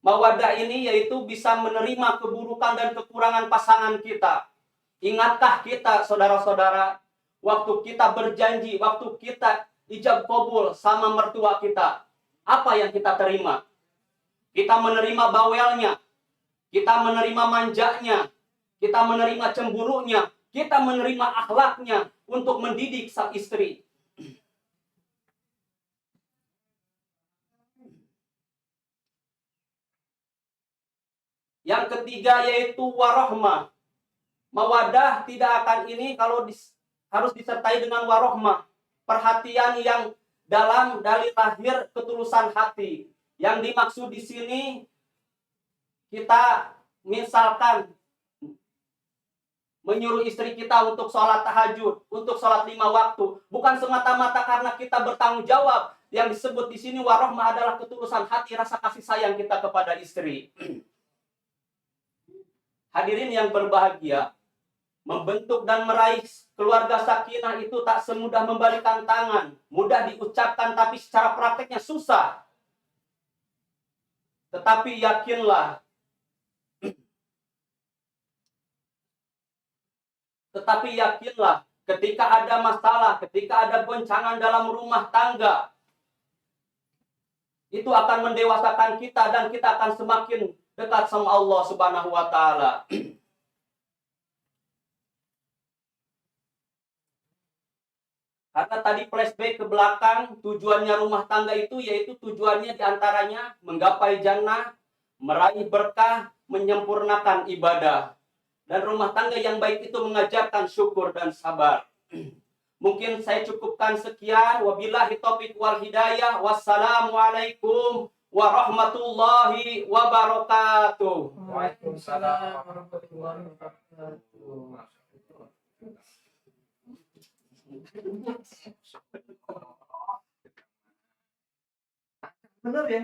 Speaker 8: mawaddah ini yaitu bisa menerima keburukan dan kekurangan pasangan kita. Ingatkah kita saudara-saudara, waktu kita berjanji, waktu kita ijab kabul sama mertua kita, apa yang kita terima? Kita menerima bawelnya, kita menerima manjanya, kita menerima cemburunya, kita menerima akhlaknya untuk mendidik sang istri. Yang ketiga yaitu warohmah. Mawadah tidak akan ini kalau harus disertai dengan warohmah. Perhatian yang dalam dari lahir ketulusan hati. Yang dimaksud di sini, kita misalkan menyuruh istri kita untuk sholat tahajud, untuk sholat 5 waktu. Bukan semata-mata karena kita bertanggung jawab. Yang disebut di sini warohmah adalah ketulusan hati, rasa kasih sayang kita kepada istri. Hadirin yang berbahagia, membentuk dan meraih keluarga sakinah itu tak semudah membalikan tangan. Mudah diucapkan tapi secara prakteknya susah. Tetapi yakinlah, ketika ada masalah, ketika ada goncangan dalam rumah tangga, itu akan mendewasakan kita dan kita akan semakin dekat sama Allah Subhanahu wa taala. Karena tadi flashback ke belakang, tujuannya rumah tangga itu yaitu tujuannya diantaranya menggapai jannah, meraih berkah, menyempurnakan ibadah. Dan rumah tangga yang baik itu mengajarkan syukur dan sabar. Mungkin saya cukupkan sekian. Wabillahi taufiq wal hidayah. Wassalamualaikum warahmatullahi wabarakatuh.
Speaker 2: Waalaikumsalam warahmatullahi wabarakatuh. Benar ya?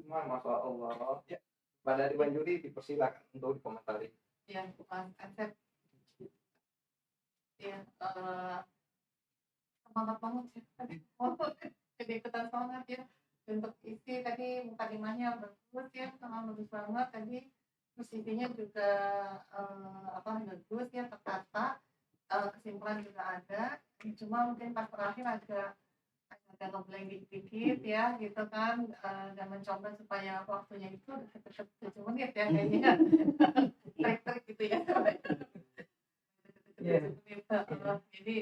Speaker 5: Masya Allah. Ya, pada Dewan Juri dipersilakan untuk dikomentari.
Speaker 4: Ya, bukan konsep. Ya, semangat banget ya. Jadi ikutan semangat ya. Untuk isi tadi mukadimahnya bagus ya, sama bagus banget tadi. Terus isinya juga bagus ya, tertata. Kesimpulan juga ada. Cuma mungkin pas terakhir agak ngeblank dikit ya gitu kan, dan mencoba supaya waktunya itu deket-deket 7 menit ya kayaknya. Trik-trik gitu ya. Jadi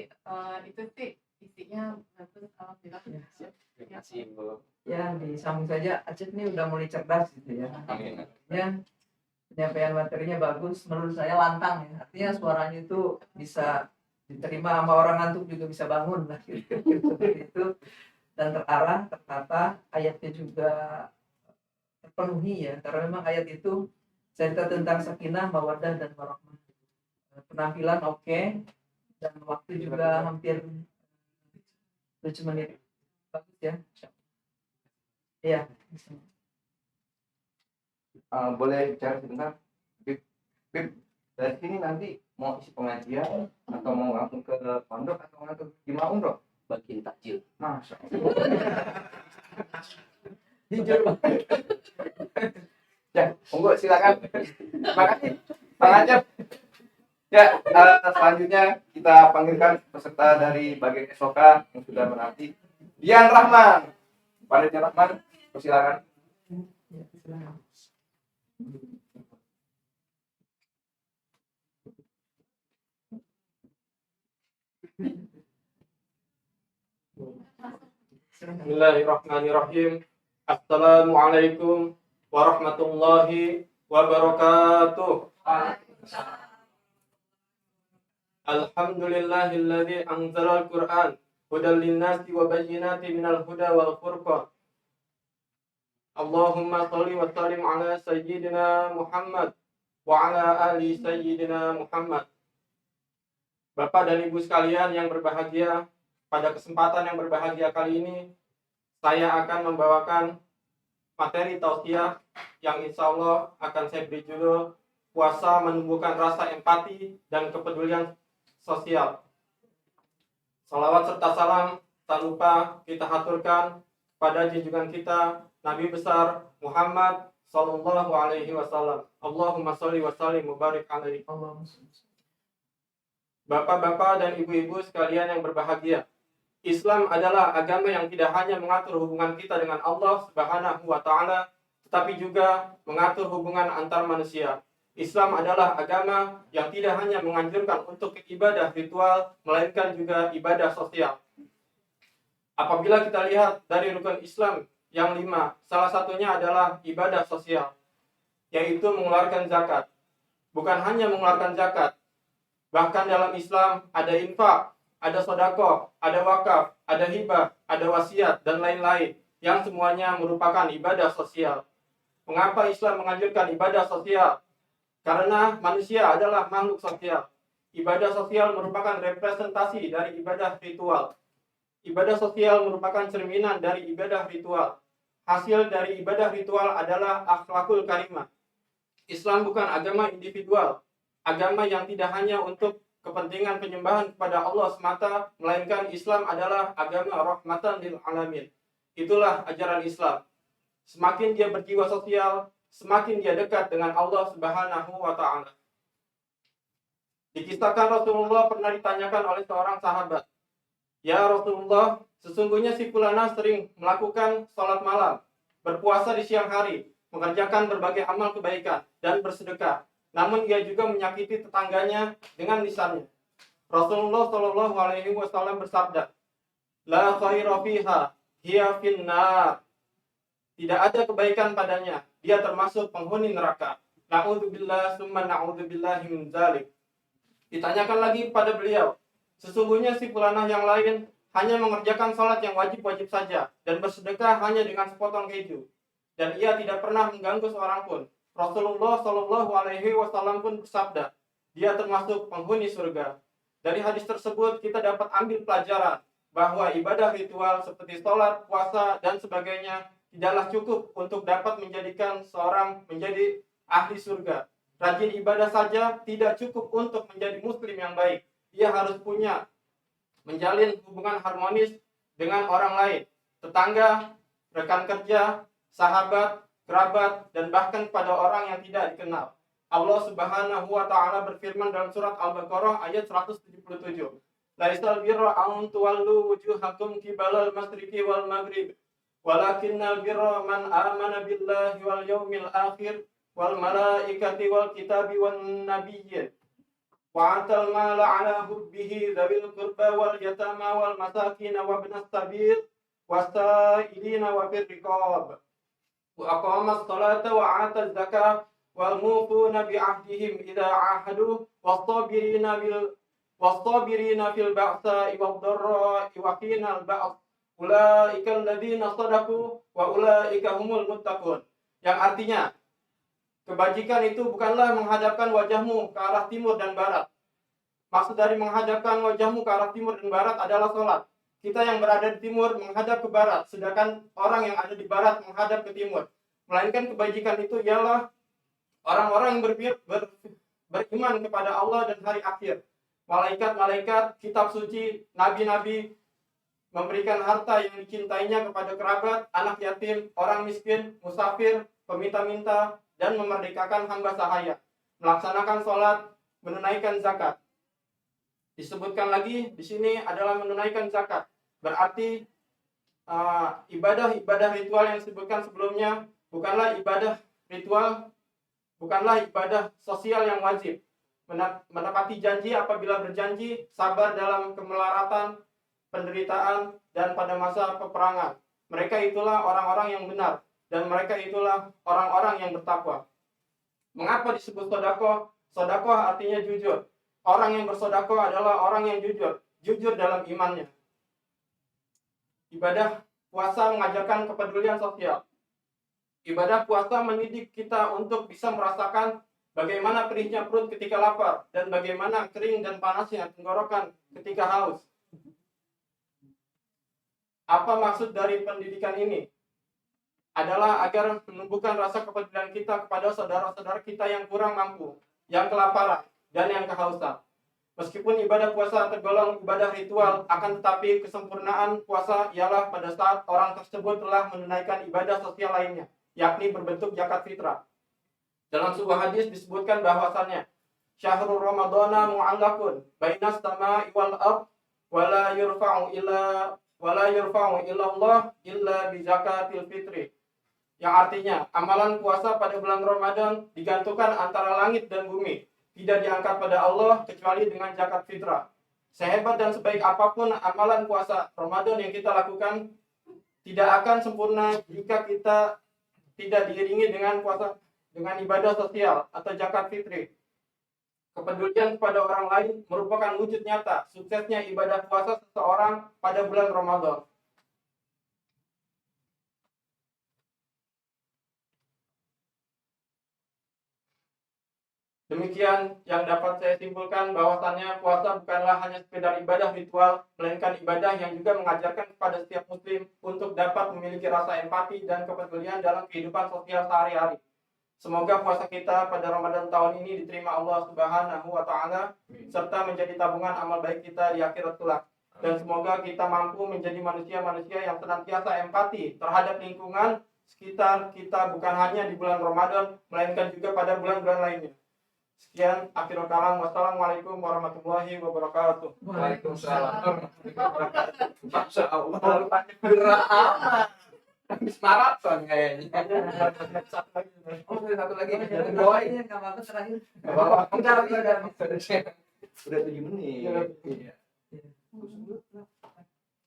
Speaker 4: itu sih isinya bagus, alhamdulillah.
Speaker 1: Terima kasih Bu.
Speaker 2: Ya, disambung saja. Aceh ini udah mulai cerdas gitu ya.
Speaker 1: Amin.
Speaker 2: Ya, penyampaian materinya bagus, menurut saya lantang ya. Artinya suaranya itu bisa diterima sama orang ngantuk juga bisa bangun lah gitu. Seperti itu. Dan terarah, tertata, ayatnya juga terpenuhi ya. Karena memang ayat itu cerita tentang sakinah, mawaddah dan warahmah. Penampilan oke, dan waktu juga hampir 7 menit. Bagus ya. Iya.
Speaker 5: Boleh bicara sebentar? Bib, dari sini nanti mau isi pengajian atau mau langsung ke pondok atau mau ke gimana umroh?
Speaker 8: Bagian takjil.
Speaker 5: Masya Allah. Jujur banget. Ya, monggo silakan. Makasih, Bang Ajab. Ya, selanjutnya kita panggilkan peserta dari bagian SOK yang sudah menanti. Dian Rahman. Pak Dian Rahman, silakan.
Speaker 2: Ya, silakan.
Speaker 1: Bismillahirrahmanirrahim. Assalamualaikum warahmatullahi wabarakatuh. Alhamdulillahilladzi anzalal Qur'an hudan linnasi wa bayyinatin minal huda wal furqan. Allahumma shalli wa sallim ala sayyidina Muhammad wa ala ali sayyidina Muhammad. Bapak dan Ibu sekalian yang berbahagia, pada kesempatan yang berbahagia kali ini saya akan membawakan materi tausiah yang insya Allah akan saya beri judul puasa menumbuhkan rasa empati dan kepedulian sosial. Salawat serta salam tak lupa kita haturkan pada junjungan kita Nabi besar Muhammad sallallahu alaihi wasallam. Allahumma sholli wa sallim mubarik alaihi. Bapak-bapak dan ibu-ibu sekalian yang berbahagia, Islam adalah agama yang tidak hanya mengatur hubungan kita dengan Allah Subhanahu wa taala, tetapi juga mengatur hubungan antar manusia. Islam adalah agama yang tidak hanya menganjurkan untuk ibadah ritual, melainkan juga ibadah sosial. Apabila kita lihat dari rukun Islam yang 5, salah satunya adalah ibadah sosial, yaitu mengeluarkan zakat. Bukan hanya mengeluarkan zakat, bahkan dalam Islam ada infak, ada sedekah, ada wakaf, ada hibah, ada wasiat, dan lain-lain, yang semuanya merupakan ibadah sosial. Mengapa Islam menganjurkan ibadah sosial? Karena manusia adalah makhluk sosial. Ibadah sosial merupakan representasi dari ibadah ritual. Ibadah sosial merupakan cerminan dari ibadah ritual. Hasil dari ibadah ritual adalah akhlakul karimah. Islam bukan agama individual, agama yang tidak hanya untuk kepentingan penyembahan kepada Allah semata, melainkan Islam adalah agama rahmatan lil alamin. Itulah ajaran Islam. Semakin dia berjiwa sosial, semakin dia dekat dengan Allah Subhanahu wa taala. Dikisahkan Rasulullah pernah ditanyakan oleh seorang sahabat, "Ya Rasulullah, sesungguhnya si fulana sering melakukan salat malam, berpuasa di siang hari, mengerjakan berbagai amal kebaikan dan bersedekah. Namun ia juga menyakiti tetangganya dengan lisannya." Rasulullah Shallallahu Alaihi Wasallam bersabda, "La khaira fiha, hiya finnar." Tidak ada kebaikan padanya, dia termasuk penghuni neraka. Na'udzubillah summa na'udzubillahi min dzalik. Ditanyakan lagi pada beliau, sesungguhnya si fulanah yang lain hanya mengerjakan salat yang wajib-wajib saja dan bersedekah hanya dengan sepotong keju, dan ia tidak pernah mengganggu seorang pun. Rasulullah Shallallahu Alaihi Wasallam pun bersabda, dia termasuk penghuni surga. Dari hadis tersebut kita dapat ambil pelajaran bahwa ibadah ritual seperti sholat, puasa, dan sebagainya tidaklah cukup untuk dapat menjadikan seorang menjadi ahli surga. Rajin ibadah saja tidak cukup untuk menjadi muslim yang baik. Ia harus punya menjalin hubungan harmonis dengan orang lain, tetangga, rekan kerja, sahabat, kerabat, dan bahkan pada orang yang tidak dikenal. Allah Subhanahu wa taala berfirman dalam surat Al-Baqarah ayat 177. Laisal birra an tuwallu wujuhakum qibalal masyriqi wal maghrib, walakinnal birra man amana billahi wal yaumil akhir wal malaikati wal kitabi wan nabiyyin wa atal mala ala hubbihi dzawil qurba wal yatama wal masakin wa ibnas sabil wasailina wa fir riqab wa aqamas salata wa ataz zakah wal mufuna bi ahdihim idza ahadu was-sabirina fil ba'sa'i wad dharra'i wa qinal ba's ulaika alladzina shadaqu wa ulaika humul muttaqun. Yang artinya, kebajikan itu bukanlah menghadapkan wajahmu ke arah timur dan barat. Maksud dari menghadapkan wajahmu ke arah timur dan barat adalah sholat. kita yang berada di timur menghadap ke barat, sedangkan orang yang ada di barat menghadap ke timur. Melainkan kebajikan itu ialah orang-orang yang beriman kepada Allah dan hari akhir. Malaikat-malaikat, kitab suci, nabi-nabi, memberikan harta yang dicintainya kepada kerabat, anak yatim, orang miskin, musafir, peminta-minta, dan memerdekakan hamba sahaya. Melaksanakan sholat, menunaikan zakat. Disebutkan lagi di sini adalah menunaikan zakat. Berarti ibadah-ibadah ritual yang disebutkan sebelumnya bukanlah ibadah ritual, bukanlah ibadah sosial yang wajib. Menepati janji apabila berjanji, sabar dalam kemelaratan, penderitaan, dan pada masa peperangan. Mereka itulah orang-orang yang benar, dan mereka itulah orang-orang yang bertakwa. Mengapa disebut sodakoh? Sodakoh artinya jujur. Orang yang bersodakoh adalah orang yang jujur dalam imannya. Ibadah puasa mengajarkan kepedulian sosial. Ibadah puasa mendidik kita untuk bisa merasakan bagaimana perihnya perut ketika lapar, dan bagaimana kering dan panasnya tenggorokan ketika haus. Apa maksud dari pendidikan ini? Adalah agar menumbuhkan rasa kepedulian kita kepada saudara-saudara kita yang kurang mampu, yang kelaparan, dan yang kehausan. Meskipun ibadah puasa tergolong ibadah ritual, akan tetapi kesempurnaan puasa ialah pada saat orang tersebut telah menunaikan ibadah sosial lainnya, yakni berbentuk zakat fitrah. Dalam sebuah hadis disebutkan bahwasannya, Syahrul Ramadana mu'allakun bainas sama'i wal ard wala yurfa'u illa Allah illa bi zakatil fitri. Yang artinya, amalan puasa pada bulan Ramadan digantungkan antara langit dan bumi, tidak diangkat pada Allah kecuali dengan zakat fitrah. Sehebat dan sebaik apapun amalan puasa Ramadan yang kita lakukan, tidak akan sempurna jika kita tidak diiringi dengan ibadah sosial atau zakat fitri. Kepedulian kepada orang lain merupakan wujud nyata suksesnya ibadah puasa seseorang pada bulan Ramadan. Demikian yang dapat saya simpulkan, bahwasannya puasa bukanlah hanya sekedar ibadah ritual, melainkan ibadah yang juga mengajarkan kepada setiap muslim untuk dapat memiliki rasa empati dan kepedulian dalam kehidupan sosial sehari-hari. Semoga puasa kita pada Ramadan tahun ini diterima Allah Subhanahu wa Ta'ala, serta menjadi tabungan amal baik kita di akhirat kelak. Dan semoga kita mampu menjadi manusia-manusia yang senantiasa empati terhadap lingkungan sekitar kita, bukan hanya di bulan Ramadan, melainkan juga pada bulan-bulan lainnya. Sekian, akhirul kalam. Wassalamualaikum warahmatullahi wabarakatuh.
Speaker 5: Waalaikumsalam. Masya Allah. Berat amat. Habis maraton kayaknya.
Speaker 2: Satu lagi. Doa ini nggak apa-apa terakhir.
Speaker 5: Udah 7 menit. Iya.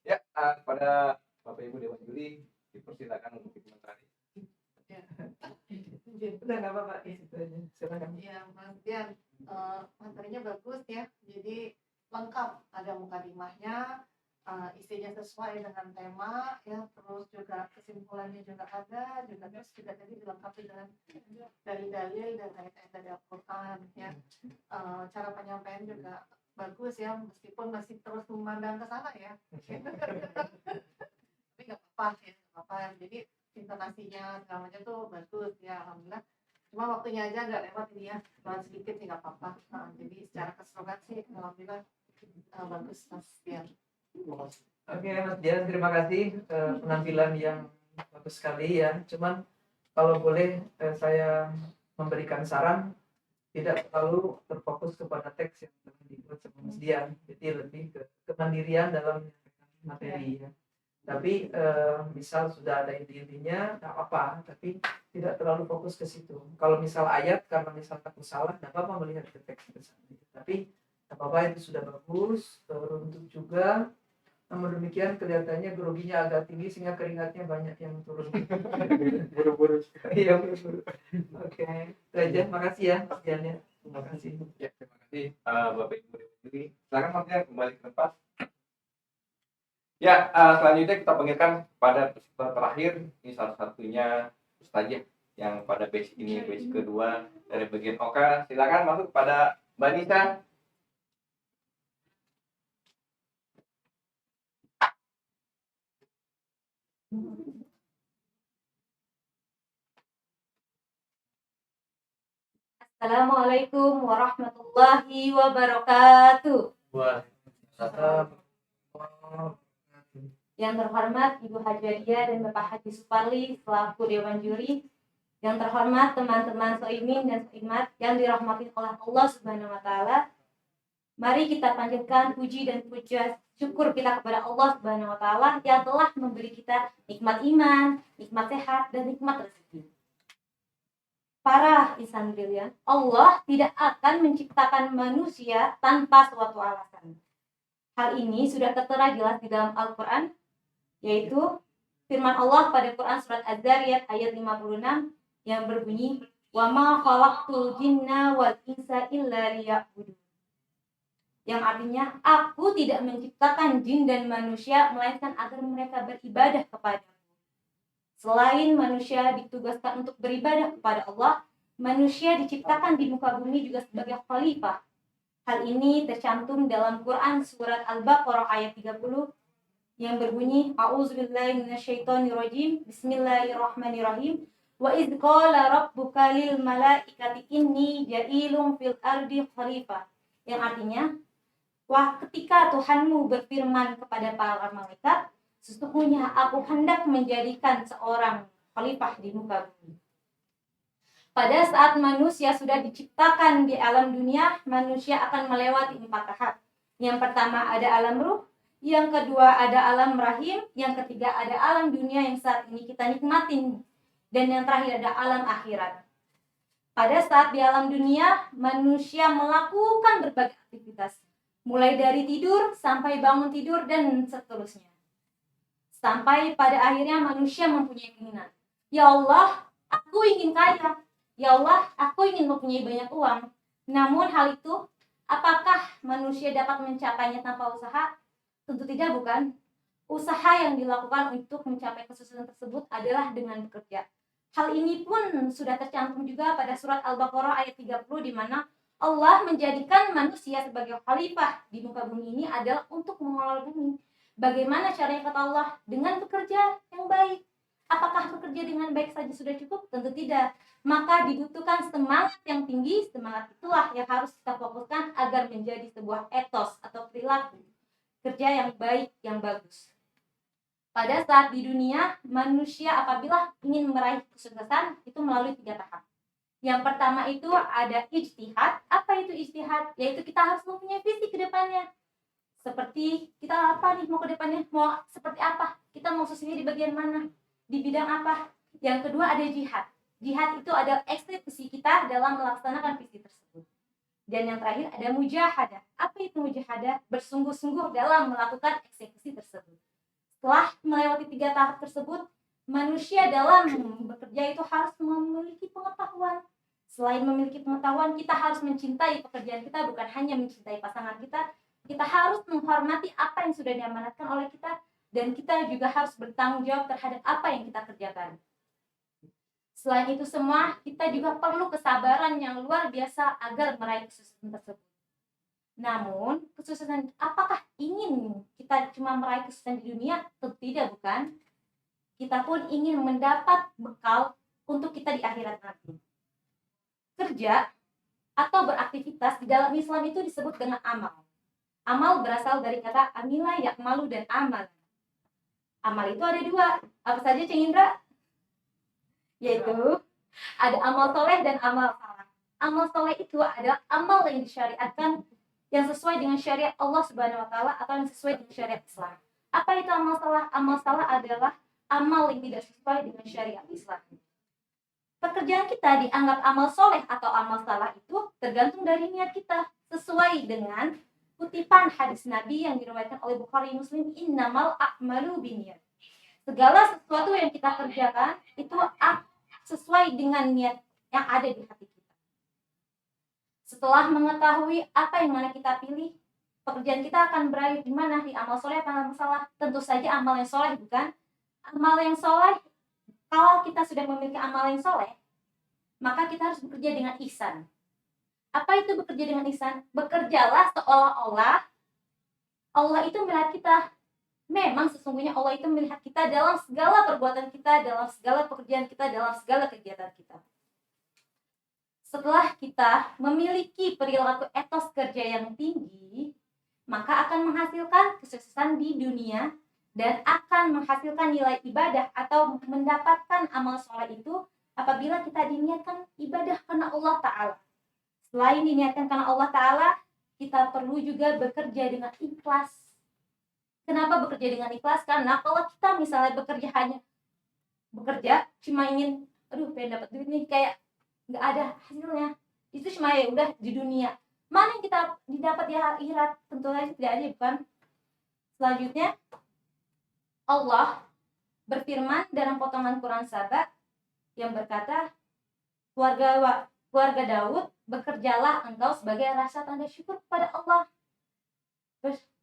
Speaker 5: Ya, kepada Bapak Ibu Dewan Juri dipersilakan untuk dikomentari.
Speaker 2: Udah nggak apa-apa. Silakan.
Speaker 4: Ya, Mas Dian, materinya bagus ya. Jadi lengkap, ada mukadimahnya, isinya sesuai dengan tema ya, terus juga kesimpulannya juga ada, terus juga tadi dilengkapi dengan dalil-dalil dan ayat-ayat dari Al-Quran ya. Cara penyampaian juga bagus ya, meskipun masih terus memandang ke sana ya. Tapi nggak apa-apa ya, nggak apa-apa. Jadi intonasinya segala macam tuh bagus ya, alhamdulillah. Cuma waktunya aja nggak lewat ini ya, cuma sedikit sih nggak apa-apa. Jadi secara keseluruhan sih alhamdulillah bagus Mas Dian.
Speaker 2: Oke Mas Dian, terima kasih penampilan yang bagus sekali ya. Cuman kalau boleh saya memberikan saran, tidak terlalu terfokus kepada teks yang telah dibuat sama Mas Dian. Jadi lebih ke kemandirian dalam menyampaikan materi ya. Tapi misal sudah ada inti-intinya, nggak apa, tapi tidak terlalu fokus ke situ. Kalau misal ayat, karena misal takut salah, nggak apa-apa melihat ke teks ke sana. Tapi nggak apa-apa, itu sudah bagus. Untuk juga, namun demikian kelihatannya groginya agak tinggi sehingga keringatnya banyak yang turun.
Speaker 5: Buru-buru.
Speaker 2: Iya, buru-buru. Oke, itu aja. Makasih ya, Mas Dian ya. Terima kasih.
Speaker 5: Ya, terima kasih Bapak Ibu Dewan Juri. Silakan Mas Dian kembali ke tempat. Ya, selanjutnya kita panggilkan pada peserta terakhir. Ini salah satunya Ustazah yang pada batch ini, batch kedua dari bagian OK. Silakan masuk pada Mbak Nisa.
Speaker 9: Assalamualaikum warahmatullahi wabarakatuh. Yang terhormat Ibu Haji Adia dan Bapak Haji Suparli selaku Dewan Juri. Yang terhormat teman-teman Soimin dan Soimat yang dirahmati oleh Allah Subhanahu wa taala. Mari kita panjatkan puji dan puja syukur kita kepada Allah Subhanahu wa taala yang telah memberi kita nikmat iman, nikmat sehat dan nikmat rezeki. Para insan brilian, Allah tidak akan menciptakan manusia tanpa suatu alasan. Hal ini sudah tertera jelas di dalam Al-Quran, yaitu firman Allah pada Quran surat Az-Zariyat ayat 56 yang berbunyi, "Wa ma khalaqtul jinna wal insa illa liya'budun." Yang artinya, aku tidak menciptakan jin dan manusia melainkan agar mereka beribadah kepadaku. Selain manusia ditugaskan untuk beribadah kepada Allah, manusia diciptakan di muka bumi juga sebagai khalifah. Hal ini tercantum dalam Quran surat Al-Baqarah ayat 30 yang berbunyi, "A'udzubillahi minasyaitonirrajim. Bismillahirrahmanirrahim. Wa idz qala rabbuka lil malaikati inni ja'ilun fil ardi khalifah." Yang artinya, ketika Tuhanmu berfirman kepada para malaikat, sesungguhnya aku hendak menjadikan seorang khalifah di muka bumi. Pada saat manusia sudah diciptakan di alam dunia, manusia akan melewati 4 tahap. Yang pertama ada alam ruh, yang kedua ada alam rahim, yang ketiga ada alam dunia yang saat ini kita nikmatin, dan yang terakhir ada alam akhirat. Pada saat di alam dunia, manusia melakukan berbagai aktivitas, mulai dari tidur sampai bangun tidur dan seterusnya. Sampai pada akhirnya manusia mempunyai keinginan, "Ya Allah, aku ingin kaya. Ya Allah, aku ingin mempunyai banyak uang." Namun hal itu, apakah manusia dapat mencapainya tanpa usaha? Tentu tidak, bukan. Usaha yang dilakukan untuk mencapai kesuksesan tersebut adalah dengan bekerja. Hal ini pun sudah tercantum juga pada surat Al-Baqarah ayat 30 di mana Allah menjadikan manusia sebagai khalifah di muka bumi ini adalah untuk mengelola bumi. Bagaimana caranya kata Allah? Dengan bekerja yang baik. Apakah bekerja dengan baik saja sudah cukup? Tentu tidak. Maka dibutuhkan semangat yang tinggi. Semangat itulah yang harus kita fokuskan agar menjadi sebuah etos atau perilaku kerja yang baik, yang bagus. Pada saat di dunia, manusia apabila ingin meraih kesuksesan itu melalui 3 tahap. Yang pertama itu ada ijtihad. Apa itu ijtihad? Yaitu kita harus mempunyai visi ke depannya. Seperti kita apa nih mau ke depannya? Mau seperti apa? Kita mau suksesnya di bagian mana? Di bidang apa? Yang kedua ada jihad. Jihad itu adalah eksekusi kita dalam melaksanakan visi tersebut. Dan yang terakhir ada mujahadah. Apa itu mujahadah? Bersungguh-sungguh dalam melakukan eksekusi tersebut. Setelah melewati 3 tahap tersebut, manusia dalam bekerja itu harus memiliki pengetahuan. Selain memiliki pengetahuan, kita harus mencintai pekerjaan kita, bukan hanya mencintai pasangan kita. Kita harus menghormati apa yang sudah diamanatkan oleh kita, dan kita juga harus bertanggung jawab terhadap apa yang kita kerjakan. Selain itu semua, kita juga perlu kesabaran yang luar biasa agar meraih kesuksesan tersebut. Namun, kesuksesan apakah ingin kita cuma meraih kesuksesan di dunia? Tentu tidak, bukan? Kita pun ingin mendapat bekal untuk kita di akhirat nanti. Kerja atau beraktivitas di dalam Islam itu disebut dengan amal. Amal berasal dari kata amila, yakmalu, dan amal. Amal itu ada 2. Apa saja, Cing Indra? Yaitu ada amal soleh dan amal salah. Amal soleh itu adalah amal yang disyariatkan yang sesuai dengan syariat Allah Subhanahu wa taala atau yang sesuai dengan syariat Islam. Apa itu amal salah? Amal salah adalah amal yang tidak sesuai dengan syariat Islam. Pekerjaan kita dianggap amal soleh atau amal salah itu tergantung dari niat kita, sesuai dengan kutipan hadis Nabi yang diriwayatkan oleh Bukhari Muslim, innamal a'malu binniyat. Segala sesuatu yang kita kerjakan itu sesuai dengan niat yang ada di hati kita. Setelah mengetahui apa yang mana kita pilih, pekerjaan kita akan berakhir di mana, di amal soleh atau amal salah. Tentu saja amal yang soleh, bukan? Amal yang soleh, kalau kita sudah memiliki amal yang soleh, maka kita harus bekerja dengan ihsan. Apa itu bekerja dengan ihsan? Bekerjalah seolah-olah Allah itu melihat kita. memang sesungguhnya Allah itu melihat kita dalam segala perbuatan kita, dalam segala pekerjaan kita, dalam segala kegiatan kita. Setelah kita memiliki perilaku etos kerja yang tinggi, maka akan menghasilkan kesuksesan di dunia dan akan menghasilkan nilai ibadah atau mendapatkan amal soleh itu apabila kita diniatkan ibadah karena Allah Ta'ala. Selain diniatkan karena Allah Ta'ala, kita perlu juga bekerja dengan ikhlas. Kenapa bekerja dengan ikhlas? Karena kalau kita misalnya bekerja cuma ingin, pengen dapat duit nih, kayak nggak ada hasilnya, itu cuma ya udah di dunia. Mana yang kita didapat di akhirat? Tentu saja tidak ada, bukan? Selanjutnya, Allah berfirman dalam potongan Quran Saba yang berkata, keluarga Daud, bekerjalah engkau sebagai rasa tanda syukur kepada Allah.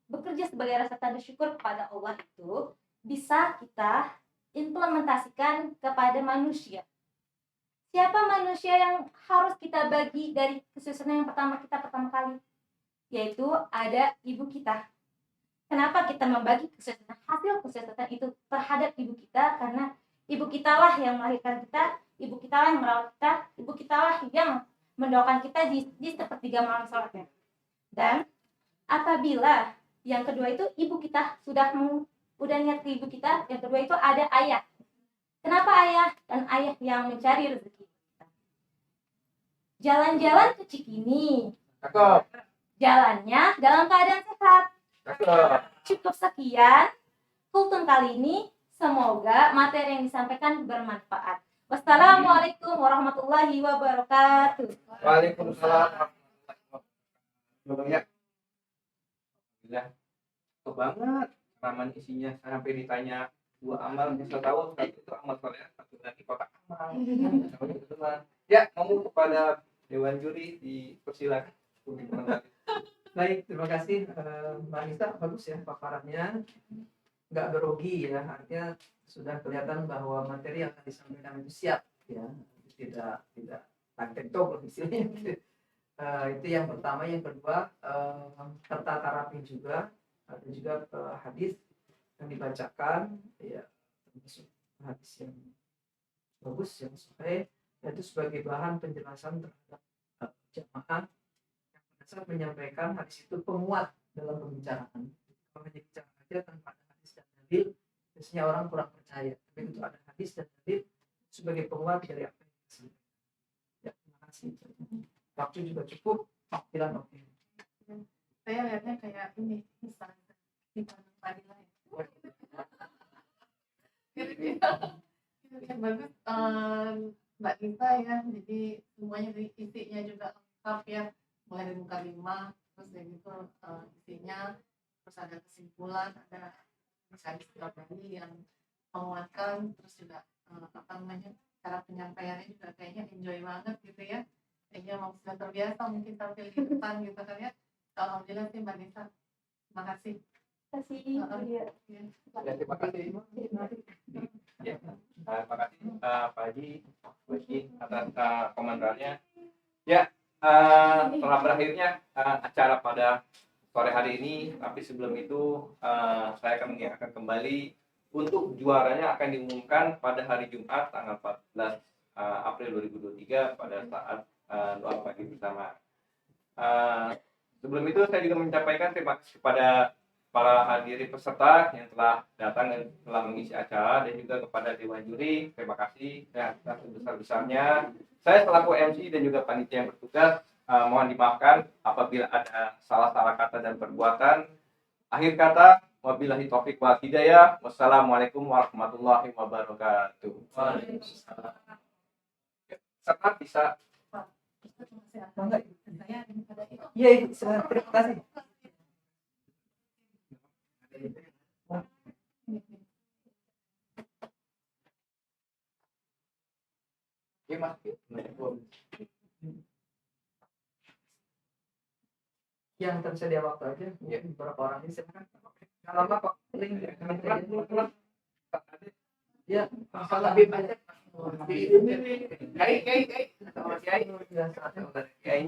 Speaker 9: Bekerja sebagai rasa tanda syukur kepada Allah itu bisa kita implementasikan kepada manusia. Siapa manusia yang harus kita bagi dari kesuksesan yang pertama kali? Yaitu ada ibu kita. Kenapa kita membagi hasil kesuksesan itu terhadap ibu kita? Karena ibu kita lah yang melahirkan kita, ibu kita lah yang merawat kita, ibu kita lah yang mendoakan kita di sepertiga malam sholatnya. Dan apabila yang kedua itu ibu kita sudah niat ke ibu kita, yang kedua itu ada ayah. Kenapa ayah? Dan ayah yang mencari rezeki. Jalan-jalan ke Cikini, jalannya dalam keadaan sehat. Cukup sekian kultum kali ini, semoga materi yang disampaikan bermanfaat. Wassalamualaikum warahmatullahi wabarakatuh.
Speaker 5: Waalaikumsalam warahmatullahi wabarakatuh. Ya, banget ramalan isinya sampai ditanya 2 amal bisa tahu, satu itu amal soleh, satu lagi kotak amal. Ya, ngomong kepada Dewan Juri, dipersilakan.
Speaker 2: Baik, terima kasih Mbak Nisa, bagus ya paparannya, nggak grogi ya, artinya sudah kelihatan bahwa materi yang akan disampaikan itu siap ya, tidak tangkentong istilahnya. Itu yang pertama. Yang kedua, tertata rapi juga, ada juga hadis yang dibacakan ya, termasuk hadis yang bagus, yang sahih, yaitu sebagai bahan penjelasan terhadap jamaah yang pada saat menyampaikan hadis itu penguat dalam pembicaraan. Kalau hanya bicara aja tanpa ada hadis dan dalil, biasanya orang kurang percaya. Tapi itu ada hadis dan dalil sebagai penguat dari apa yang disampaikan. Ya, terima kasih. Waktu juga cukup, bilang oke.
Speaker 4: Saya lihatnya kayak ini, misalnya di Padilah ya. Yang bagus Mbak Nisa ya, jadi semuanya isinya juga lengkap ya, mulai dari muka 5, terus dari itu isinya, terus ada kesimpulan, ada hadis pribadi yang menguatkan, terus juga cara penyampaiannya juga kayaknya enjoy banget gitu ya. Kayaknya mau sudah terbiasa mungkin tampil di depan gitu kan ya. Alhamdulillah sih Mbak Nisa, terima kasih.
Speaker 9: Terima kasih.
Speaker 5: Terima kasih. Ya, terima kasih Pak Haji atas komentarnya. Ya, setelah berakhirnya acara pada sore hari ini, tapi sebelum itu saya akan mengingatkan kembali untuk juaranya akan diumumkan pada hari Jumat tanggal 14 April 2023 pada saat doa pagi bersama. Sebelum itu saya juga menyampaikan terima kasih kepada para hadirin peserta yang telah datang dan telah mengisi acara, dan juga kepada Dewan Juri, terima kasih ya, sebesar-besarnya. Saya selaku MC dan juga panitia yang bertugas, mohon dimaafkan apabila ada salah-salah kata dan perbuatan. Akhir kata, wabillahi taufiq wal hidayah. Wassalamualaikum warahmatullahi wabarakatuh. Waalaikumsalam. Serta bisa.
Speaker 2: Iya, Ibu, terima kasih.
Speaker 5: Ya, Mas.
Speaker 2: Yang tersedia waktu aja, ya, beberapa orang ini silakan. Nggak lama kok. Ya, masalah lebih banyak. Kiai.